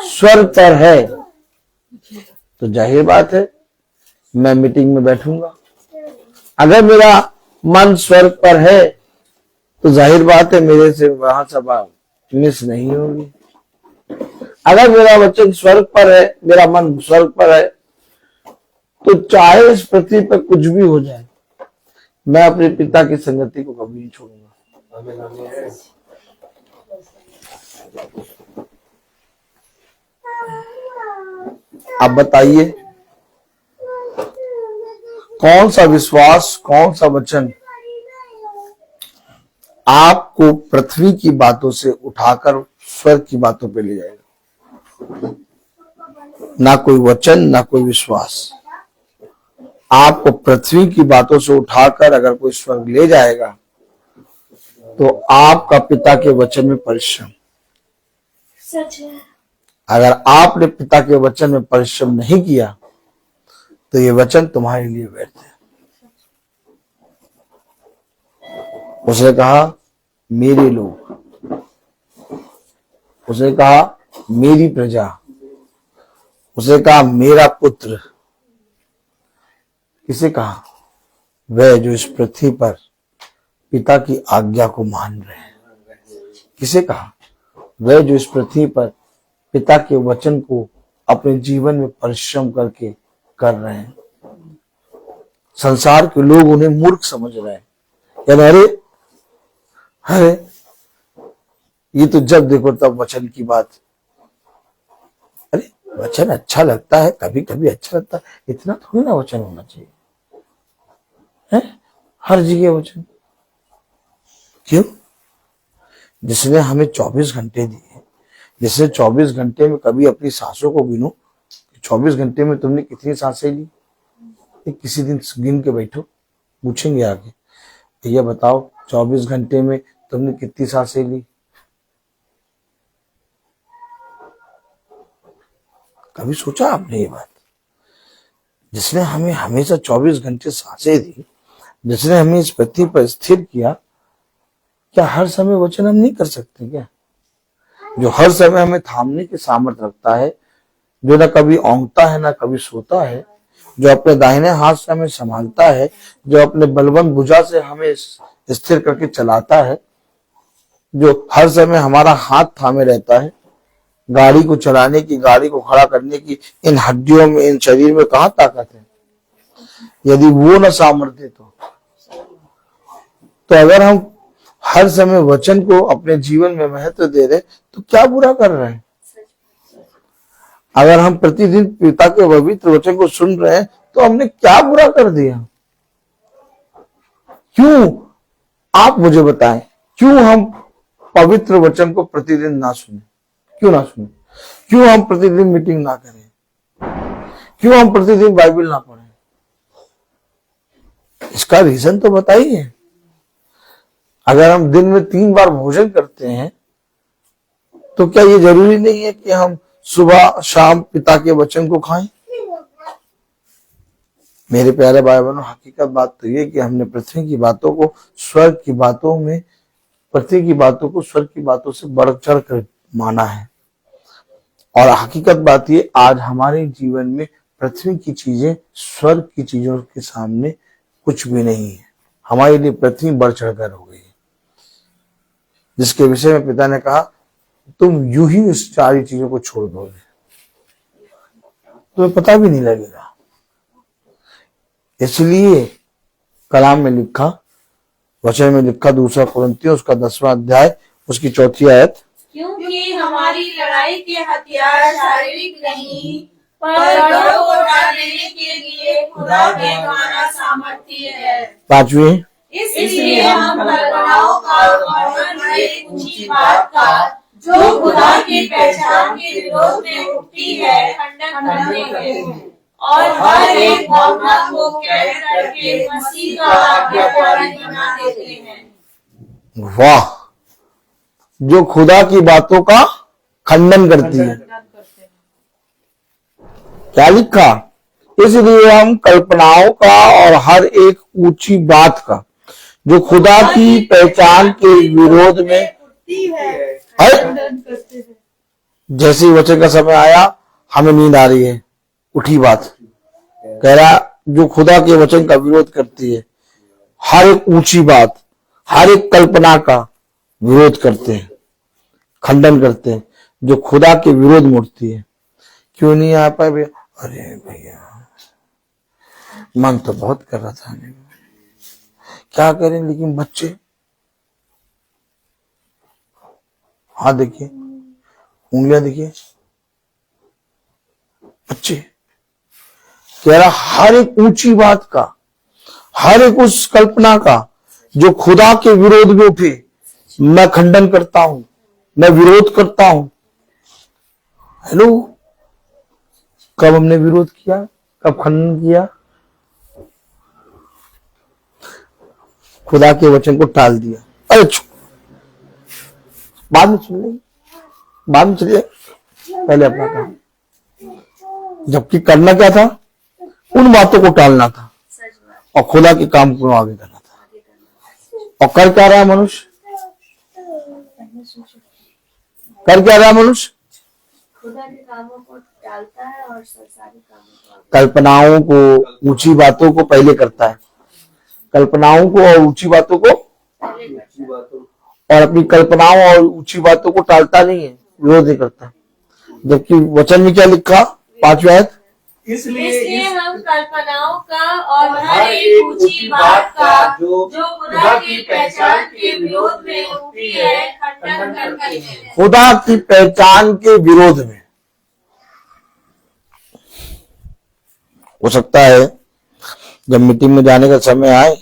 [SPEAKER 4] स्वर्ग पर है तो जाहिर बात है मैं मीटिंग में बैठूंगा। अगर मेरा मन स्वर्ग पर है तो जाहिर बात है मेरे से वहां सभा मिस नहीं होगी। अगर मेरा वचन स्वर्ग पर है, मेरा मन स्वर्ग पर है, तो चाहे इस पृथ्वी पर कुछ भी हो जाए, मैं अपने पिता की संगति को कभी नहीं छोड़ूंगा।
[SPEAKER 1] आमीन, आमीन।
[SPEAKER 4] आप बताइए, कौन सा विश्वास, कौन सा वचन आपको पृथ्वी की बातों से उठाकर स्वर्ग की बातों पे ले जाएगा? ना कोई वचन, ना कोई विश्वास। आपको पृथ्वी की बातों से उठाकर अगर कोई स्वर्ग ले जाएगा, तो आपका पिता के वचन में परिश्रम।
[SPEAKER 3] सच है।
[SPEAKER 4] अगर आपने पिता के वचन में परिश्रम नहीं किया, तो ये वचन तुम्हारे लिए व्यर्थ है। उसने कहा मेरे लोग, उसने कहा मेरी प्रजा, उसने कहा मेरा पुत्र। किसे कहा? वह जो इस पृथ्वी पर पिता की आज्ञा को मान रहे हैं। किसे कहा? वह जो इस पृथ्वी पर पिता के वचन को अपने जीवन में परिश्रम करके कर रहे हैं। संसार के लोग उन्हें मूर्ख समझ रहे हैं, यानी अरे ये तो जब देखो तब वचन की बात। अरे वचन अच्छा लगता है, कभी कभी अच्छा लगता है, इतना थोड़ी ना वचन होना चाहिए है हर जगह वचन। क्यों? जिसने हमें 24 घंटे दिए, जिसने 24 घंटे में कभी अपनी सांसों को गिनो, 24 घंटे में तुमने कितनी सांसें ली? किसी दिन गिन के बैठो, पूछेंगे आगे, भैया बताओ 24 घंटे में तुमने कितनी सांसें ली? कभी सोचा आपने ये बात? जिसने हमें हमेशा 24 घंटे सांसें दी, जिसने हमें इस पृथ्वी पर स्थिर किया, क्या हर समय वचन हम नहीं कर सकते क्या? जो हर समय हमें थामने की सामर्थ्य रखता है, जो ना कभी औंगता है ना कभी सोता है, जो अपने दाहिने हाथ से हमें संभालता है, जो अपने बलवंत भुजा से हमें स्थिर करके चलाता है, जो हर समय हमारा हाथ थामे रहता है, गाड़ी को चलाने की, गाड़ी को खड़ा करने की इन हड्डियों में, इन शरीर में कहाँ ताकत है? यदि वो न सामर्थ्य तो अगर हम हर समय वचन को अपने जीवन में महत्व दे रहे तो क्या बुरा कर रहे हैं? अगर हम प्रतिदिन पिता के पवित्र वचन को सुन रहे हैं तो हमने क्या बुरा कर दिया? क्यों? आप मुझे बताएं, क्यों हम पवित्र वचन को प्रतिदिन ना सुने? क्यों ना सुने? क्यों हम प्रतिदिन मीटिंग ना करें? क्यों हम प्रतिदिन बाइबल ना पढ़ें? इसका रीजन तो बताइए। अगर हम दिन में 3 बार भोजन करते हैं, तो क्या ये जरूरी नहीं है कि हम सुबह शाम पिता के वचन को खाएं? मेरे प्यारे भाई बहनों, हकीकत बात तो ये कि हमने पृथ्वी की बातों को स्वर्ग की बातों में, पृथ्वी की बातों को स्वर्ग की बातों से बढ़ चढ़ कर माना है। और हकीकत बात ये, आज हमारे जीवन में पृथ्वी की चीजें स्वर्ग की चीजों के सामने कुछ भी नहीं है। हमारे लिए पृथ्वी बढ़ चढ़कर हो गई है, जिसके विषय में पिता ने कहा तुम यूं ही उस सारी चीजों को छोड़ दोगे, तुम्हें पता भी नहीं लगेगा। इसलिए कलाम में लिखा, वचन में लिखा, 2 कुरिन्थियों उसका 10वां अध्याय उसकी 4थी आयत,
[SPEAKER 3] क्योंकि हमारी लड़ाई के हथियार शारीरिक नहीं, पर गढ़ों को उड़ा देने के लिए खुदा के द्वारा सामर्थ्य है।
[SPEAKER 4] 5वीं,
[SPEAKER 3] इसलिए हम कल्पनाओं का और हर एक ऊंची बात का जो खुदा की पहचान के विरोध में उठती है खंडन करते हैं, और हर एक भावना को कैद करके मसीह का आज्ञाकारी बना देते हैं।
[SPEAKER 4] वाह! जो खुदा की बातों का खंडन करती है। क्या लिखा? इसलिए हम कल्पनाओं का और हर एक ऊंची बात का जो खुदा की पहचान के विरोध में है। जैसे ही वचन का समय आया, हमें नींद आ रही है, उठी बात, कह रहा जो खुदा के वचन का विरोध करती है, हर एक ऊंची बात, हर एक कल्पना का विरोध करते हैं, खंडन करते हैं। जो खुदा के विरोध में उठती है। क्यों नहीं आ पाए भैया? अरे भैया मन तो बहुत कर रहा था, नहीं क्या करें, लेकिन बच्चे, हाथ देखिए, उंगलियां देखिए, बच्चे कह रहा हर एक ऊंची बात का, हर एक उस कल्पना का जो खुदा के विरोध में उठे, मैं खंडन करता हूं, मैं विरोध करता हूं। हेलो, कब हमने विरोध किया, कब खंडन किया? खुदा के वचन को टाल दिया। अरे बाद में सुन लेंगे, बाद में चलिए, पहले अपना काम। जबकि करना क्या था? उन बातों को टालना था और खुदा के काम को आगे करना था। और कर क्या रहा है मनुष्य? कर क्या रहा है मनुष्य?
[SPEAKER 3] खुदा के कामों को टालता है और संसारी कामों को
[SPEAKER 4] कल्पनाओं को, ऊंची बातों को पहले करता है, कल्पनाओं को और ऊंची बातों को, और अपनी कल्पनाओं और ऊंची बातों को टालता नहीं है, विरोध नहीं करता। जबकि वचन में क्या लिखा? 5वीं आयत,
[SPEAKER 3] इसलिए हम कल्पनाओं का और हर एक ऊंची बात का जो खुदा की पहचान के विरोध में उठती है खंडन करते हैं।
[SPEAKER 4] खुदा की पहचान के विरोध में। हो सकता है जब मीटिंग में जाने का समय आए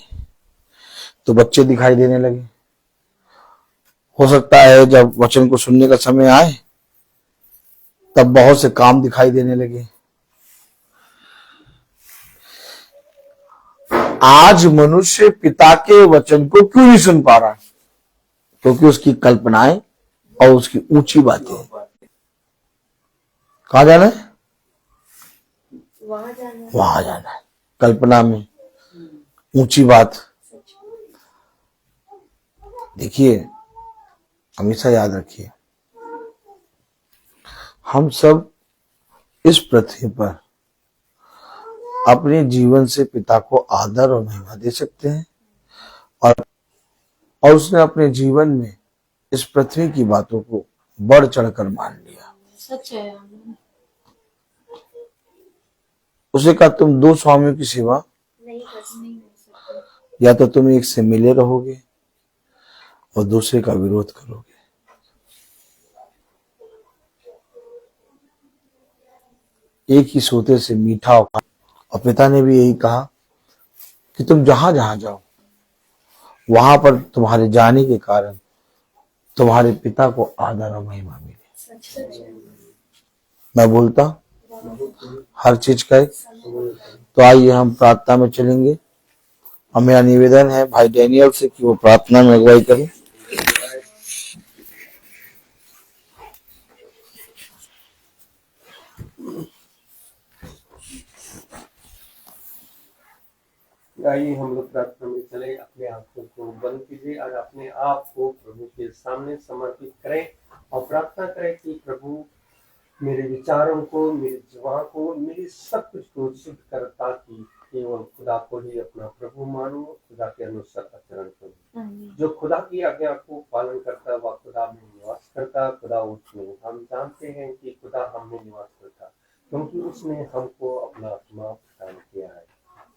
[SPEAKER 4] तो बच्चे दिखाई देने लगे। हो सकता है जब वचन को सुनने का समय आए तब बहुत से काम दिखाई देने लगे। आज मनुष्य पिता के वचन को क्यों नहीं सुन पा रहा? क्योंकि उसकी कल्पनाएं और उसकी ऊंची बातें। कहां जाना है? वहां जाना है। कल्पना में ऊंची बात। देखिए, हमेशा याद रखिए, हम सब इस पृथ्वी पर अपने जीवन से पिता को आदर और महिमा दे सकते हैं, और उसने अपने जीवन में इस पृथ्वी की बातों को बढ़ चढ़कर मान लिया।
[SPEAKER 2] सच है।
[SPEAKER 4] उसे कहा तुम दो स्वामियों की सेवा
[SPEAKER 3] नहीं कर सकते।
[SPEAKER 4] या तो तुम एक से मिले रहोगे और दूसरे का विरोध करोगे। एक ही सोते से मीठा होगा। और पिता ने भी यही कहा कि तुम जहां जहां जाओ वहां पर तुम्हारे जाने के कारण तुम्हारे पिता को आदर और महिमा मिले। मैं बोलता हर चीज का एक। तो आइए हम प्रार्थना में चलेंगे और मेरा निवेदन है भाई डैनियल से कि वो प्रार्थना में अगुवाई करें।
[SPEAKER 1] आइए हम लोग प्रार्थना में चले। अपने आंखों को बंद कीजिए और अपने आप को प्रभु के सामने समर्पित करें और प्रार्थना करें कि प्रभु मेरे विचारों को, मेरी जुबान को, मेरी सब कुछ को शुद्ध कर, ताकि केवल खुदा को ही अपना प्रभु मानूं, खुदा के अनुसार आचरण करूं। जो खुदा की आज्ञा को पालन करता वह खुदा में निवास करता, खुदा उसमें। हम जानते हैं कि खुदा हम में निवास करता क्योंकि उसने हमको अपना आत्मा प्रदान किया है।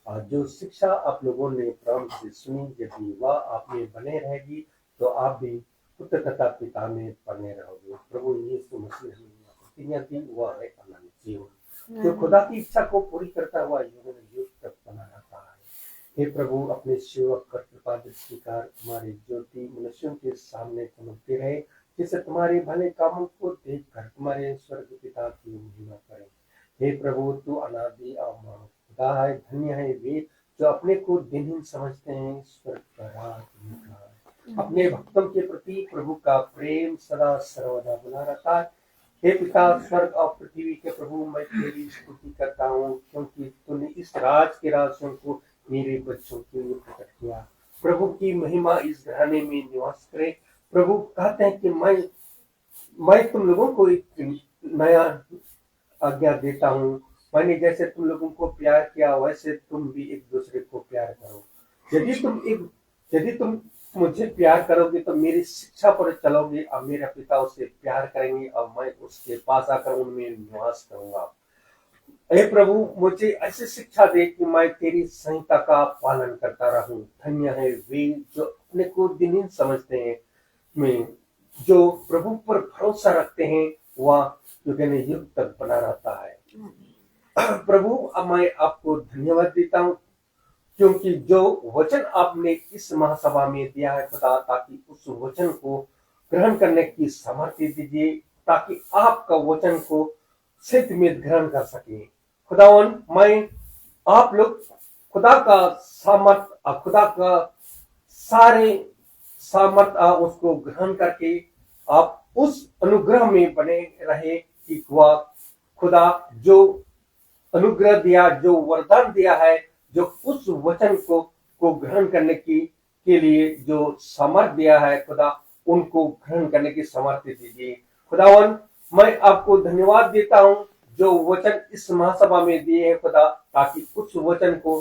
[SPEAKER 1] और जो शिक्षा आप लोगों ने प्रारंभ से सुनी, यदि वह आप में बने रहेगी तो आप भी पुत्र तथा पिता में बने रहोगे। प्रभु यीशु मसीह ने दी वह है अनंत जीवन, जो खुदा की इच्छा को पूरी करता हुआ युग युग तक बना रहता है। हे प्रभु, अपने सेवक पर कृपा दृष्टि कर तुम्हारी ज्योति मनुष्यों के सामने चमकती रहे, जिससे तुम्हारे भले कामों को देखकर तुम्हारे स्वर्ग पिता की महिमा करें। हे प्रभु, तू अनादि अमर खुदा है। धन्य है वे जो अपने को दिनहीन समझते हैं। स्वर्ग का राज उनका है। अपने भक्तों के प्रति प्रभु का प्रेम सदा सर्वदा बना रहता है। हे पिता, स्वर्ग और पृथ्वी के प्रभु, मैं तेरी स्तुति करता हूँ क्योंकि तूने इस राज के रहस्यों को मेरे बच्चों के लिए प्रकट किया। प्रभु की महिमा इस घराने में निवास करे। प्रभु कहते हैं कि मैं तुम लोगों को एक नया आज्ञा देता हूँ। मैंने जैसे तुम लोगों को प्यार किया वैसे तुम भी एक दूसरे को प्यार करो। यदि तुम मुझे प्यार करोगे तो मेरी शिक्षा पर चलोगे और मेरे पिता उससे प्यार करेंगे और मैं उसके पास आकर उनमें निवास करूंगा। हे प्रभु, मुझे ऐसी शिक्षा दे कि मैं तेरी संहिता का पालन करता रहूं। धन्य है वे जो अपने को दीन समझते हैं, में जो प्रभु पर भरोसा रखते हैं, वह युग युग तक बना रहता है। प्रभु, अब मैं आपको धन्यवाद देता हूँ क्योंकि जो वचन आपने इस महासभा में दिया है खुदा, ताकि उस वचन को ग्रहण करने की सामर्थ्य दीजिए, ताकि आपका वचन को सत्य में ग्रहण कर सके। खुदावन, मैं आप लोग खुदा का सामर्थ, खुदा का सारे सामर्थ उसको ग्रहण करके आप उस अनुग्रह में बने रहे कि वह खुदा जो अनुग्रह दिया, जो वरदान दिया है, जो उस वचन को ग्रहण करने के लिए जो सामर्थ दिया है खुदा, उनको ग्रहण करने की सामर्थ्य दीजिए। खुदावन, मैं आपको धन्यवाद देता हूँ जो वचन इस महासभा में दिए हैं खुदा, ताकि उस वचन को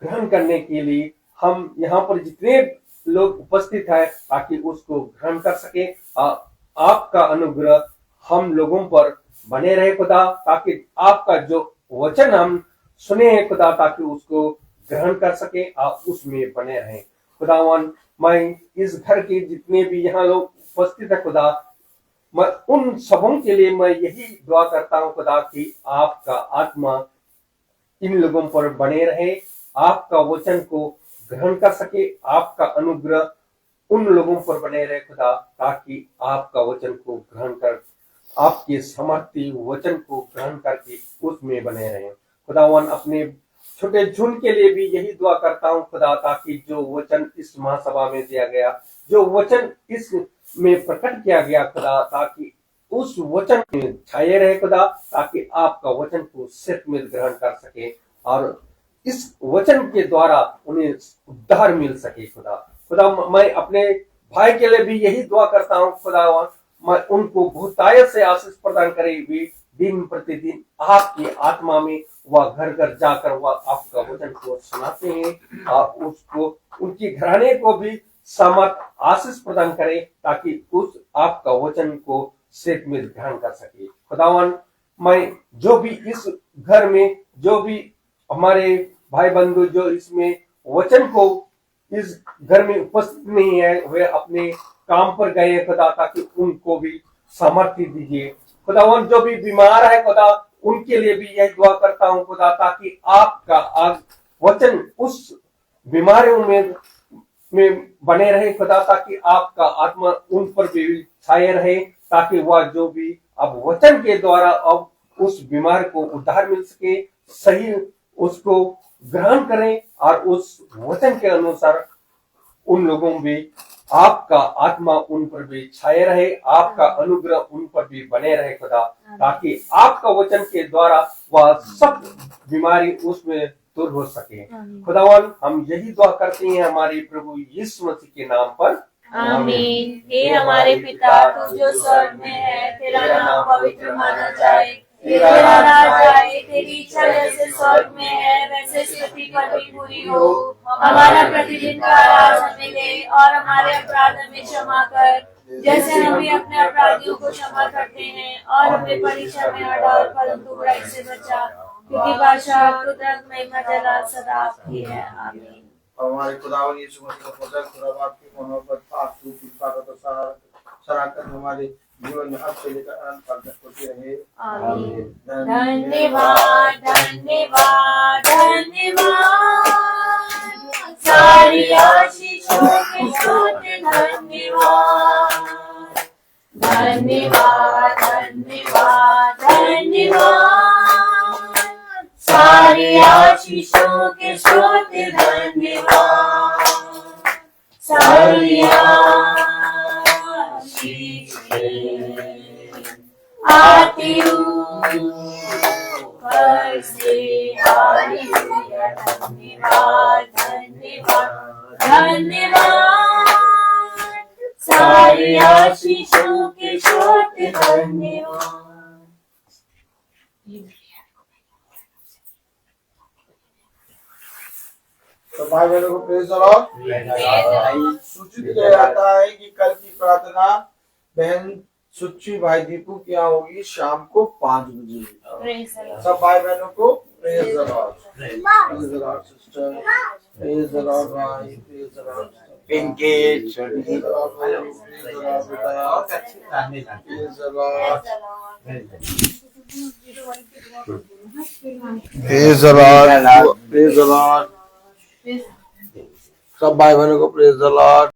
[SPEAKER 1] ग्रहण करने के लिए हम यहाँ पर जितने लोग उपस्थित हैं, ताकि उसको ग्रहण कर सके। आपका अनुग्रह हम लोगों पर बने रहे खुदा, ताकि आपका जो वचन हम सुने हैं खुदा, ताकि उसको ग्रहण कर सके और उसमें बने रहें। खुदावन, मैं इस घर के जितने भी यहाँ लोग उपस्थित है खुदा, मैं उन सबों के लिए मैं यही दुआ करता हूँ खुदा कि आपका आत्मा इन लोगों पर बने रहे, आपका वचन को ग्रहण कर सके, आपका अनुग्रह उन लोगों पर बने रहे खुदा, ताकि आपका वचन को ग्रहण कर, आपके समर्थी वचन को ग्रहण करके उसमें बने रहे। खुदावन, अपने छोटे झुंड के लिए भी यही दुआ करता हूँ खुदा, ताकि जो वचन इस महासभा में दिया गया, जो वचन इस में प्रकट किया गया खुदा, ताकि उस वचन में छाए रहे खुदा, ताकि आपका वचन को सत्य में ग्रहण कर सके और इस वचन के द्वारा उन्हें उद्धार मिल सके। खुदा, मैं अपने भाई के लिए भी यही दुआ करता हूँ खुदा, मैं उनको बहुतायत से आशीष प्रदान करे, वे दिन प्रतिदिन आपकी आत्मा में वह घर घर जाकर वह आपका वचन को सुनाते हैं और उसको उनकी घराने को भी समर्थ आशीष प्रदान करे, ताकि उस आपका वचन को सत्य में ग्रहण कर सके। खुदावन, मैं जो भी इस घर में, जो भी हमारे भाई बंधु जो इसमें वचन को इस घर में उपस्थित नहीं है, वे अपने काम पर गए खुदा, ताकि उनको भी सामर्थ्य दीजिए। खुदावन, जो भी बीमार है खुदा, उनके लिए भी यही दुआ करता हूँ खुदा, ताकि आपका वचन उस बीमारियों में बने रहे खुदा, ताकि आपका आत्मा उन पर भी छाए रहे, ताकि वह जो भी अब वचन के द्वारा अब उस बीमार को उद्धार मिल सके, सही उसको ग्रहण करें और उस वचन के अनुसार उन लोगों में आपका आत्मा उन पर भी छाए रहे, आपका अनुग्रह उन पर भी बने रहे खुदा, ताकि आपका वचन के द्वारा वह सब बीमारी उसमें दूर हो सके। खुदावन, हम यही दुआ करते हैं हमारे प्रभु यीशु मसीह के नाम पर,
[SPEAKER 3] आमीन। हे हमारे पिता, तू जो स्वर्ग में है, तेरा नाम पवित्र माना जाए, तेरा राज आए, तेरी इच्छा जैसे स्वर्ग में है वैसे पृथ्वी पर भी पूरी हो। हमारा प्रतिदिन का आहार हमें दे और हमारे अपराध हमें क्षमा कर, जैसे हम भी अपने अपराधियों को क्षमा करते हैं, और हमें परीक्षा में न डाल, परंतु बुराई से बचा, क्योंकि बादशाह, कुदरत, महिमा, जलाल सदा आपकी है। आमीन।
[SPEAKER 6] हमारे खुदावन यीशु मसीह का वचन, खुदा बाप की मोहब्बत, आपकी कृपा का सराहना हमारे जीवन में अब से लेकर अनंत काल तक होती रहे।
[SPEAKER 3] आमीन। धन्यवाद, धन्यवाद, धन्यवाद, सारी आशीषों के स्रोत धन्यवाद, धन्यवाद, धन्यवाद, धन्यवाद, सारी आशीषों के स्रोत धन्यवाद, सारी आती ऊपर से, हालेलुया। धन्यवाद, धन्यवाद, धन्यवाद, सारी आशीषों के स्रोत धन्यवाद।
[SPEAKER 6] तो भाई बहनों को प्रेज द लॉर्ड। सूचित किया जाता है कि कल की प्रार्थना बहन सुच्ची भाई दीपू की यहाँ होगी शाम को 5 बजे। सब भाई बहनों को praise the Lord. Praise the Lord sister, praise the Lord भाई, प्रेज द लॉर्ड
[SPEAKER 7] इनके
[SPEAKER 6] प्रेज द लॉर्ड भाई, प्रेज द लॉर्ड बताया, praise the Lord, praise the Lord, praise the Lord. सब भाई बहनों को प्रेज द लॉर्ड।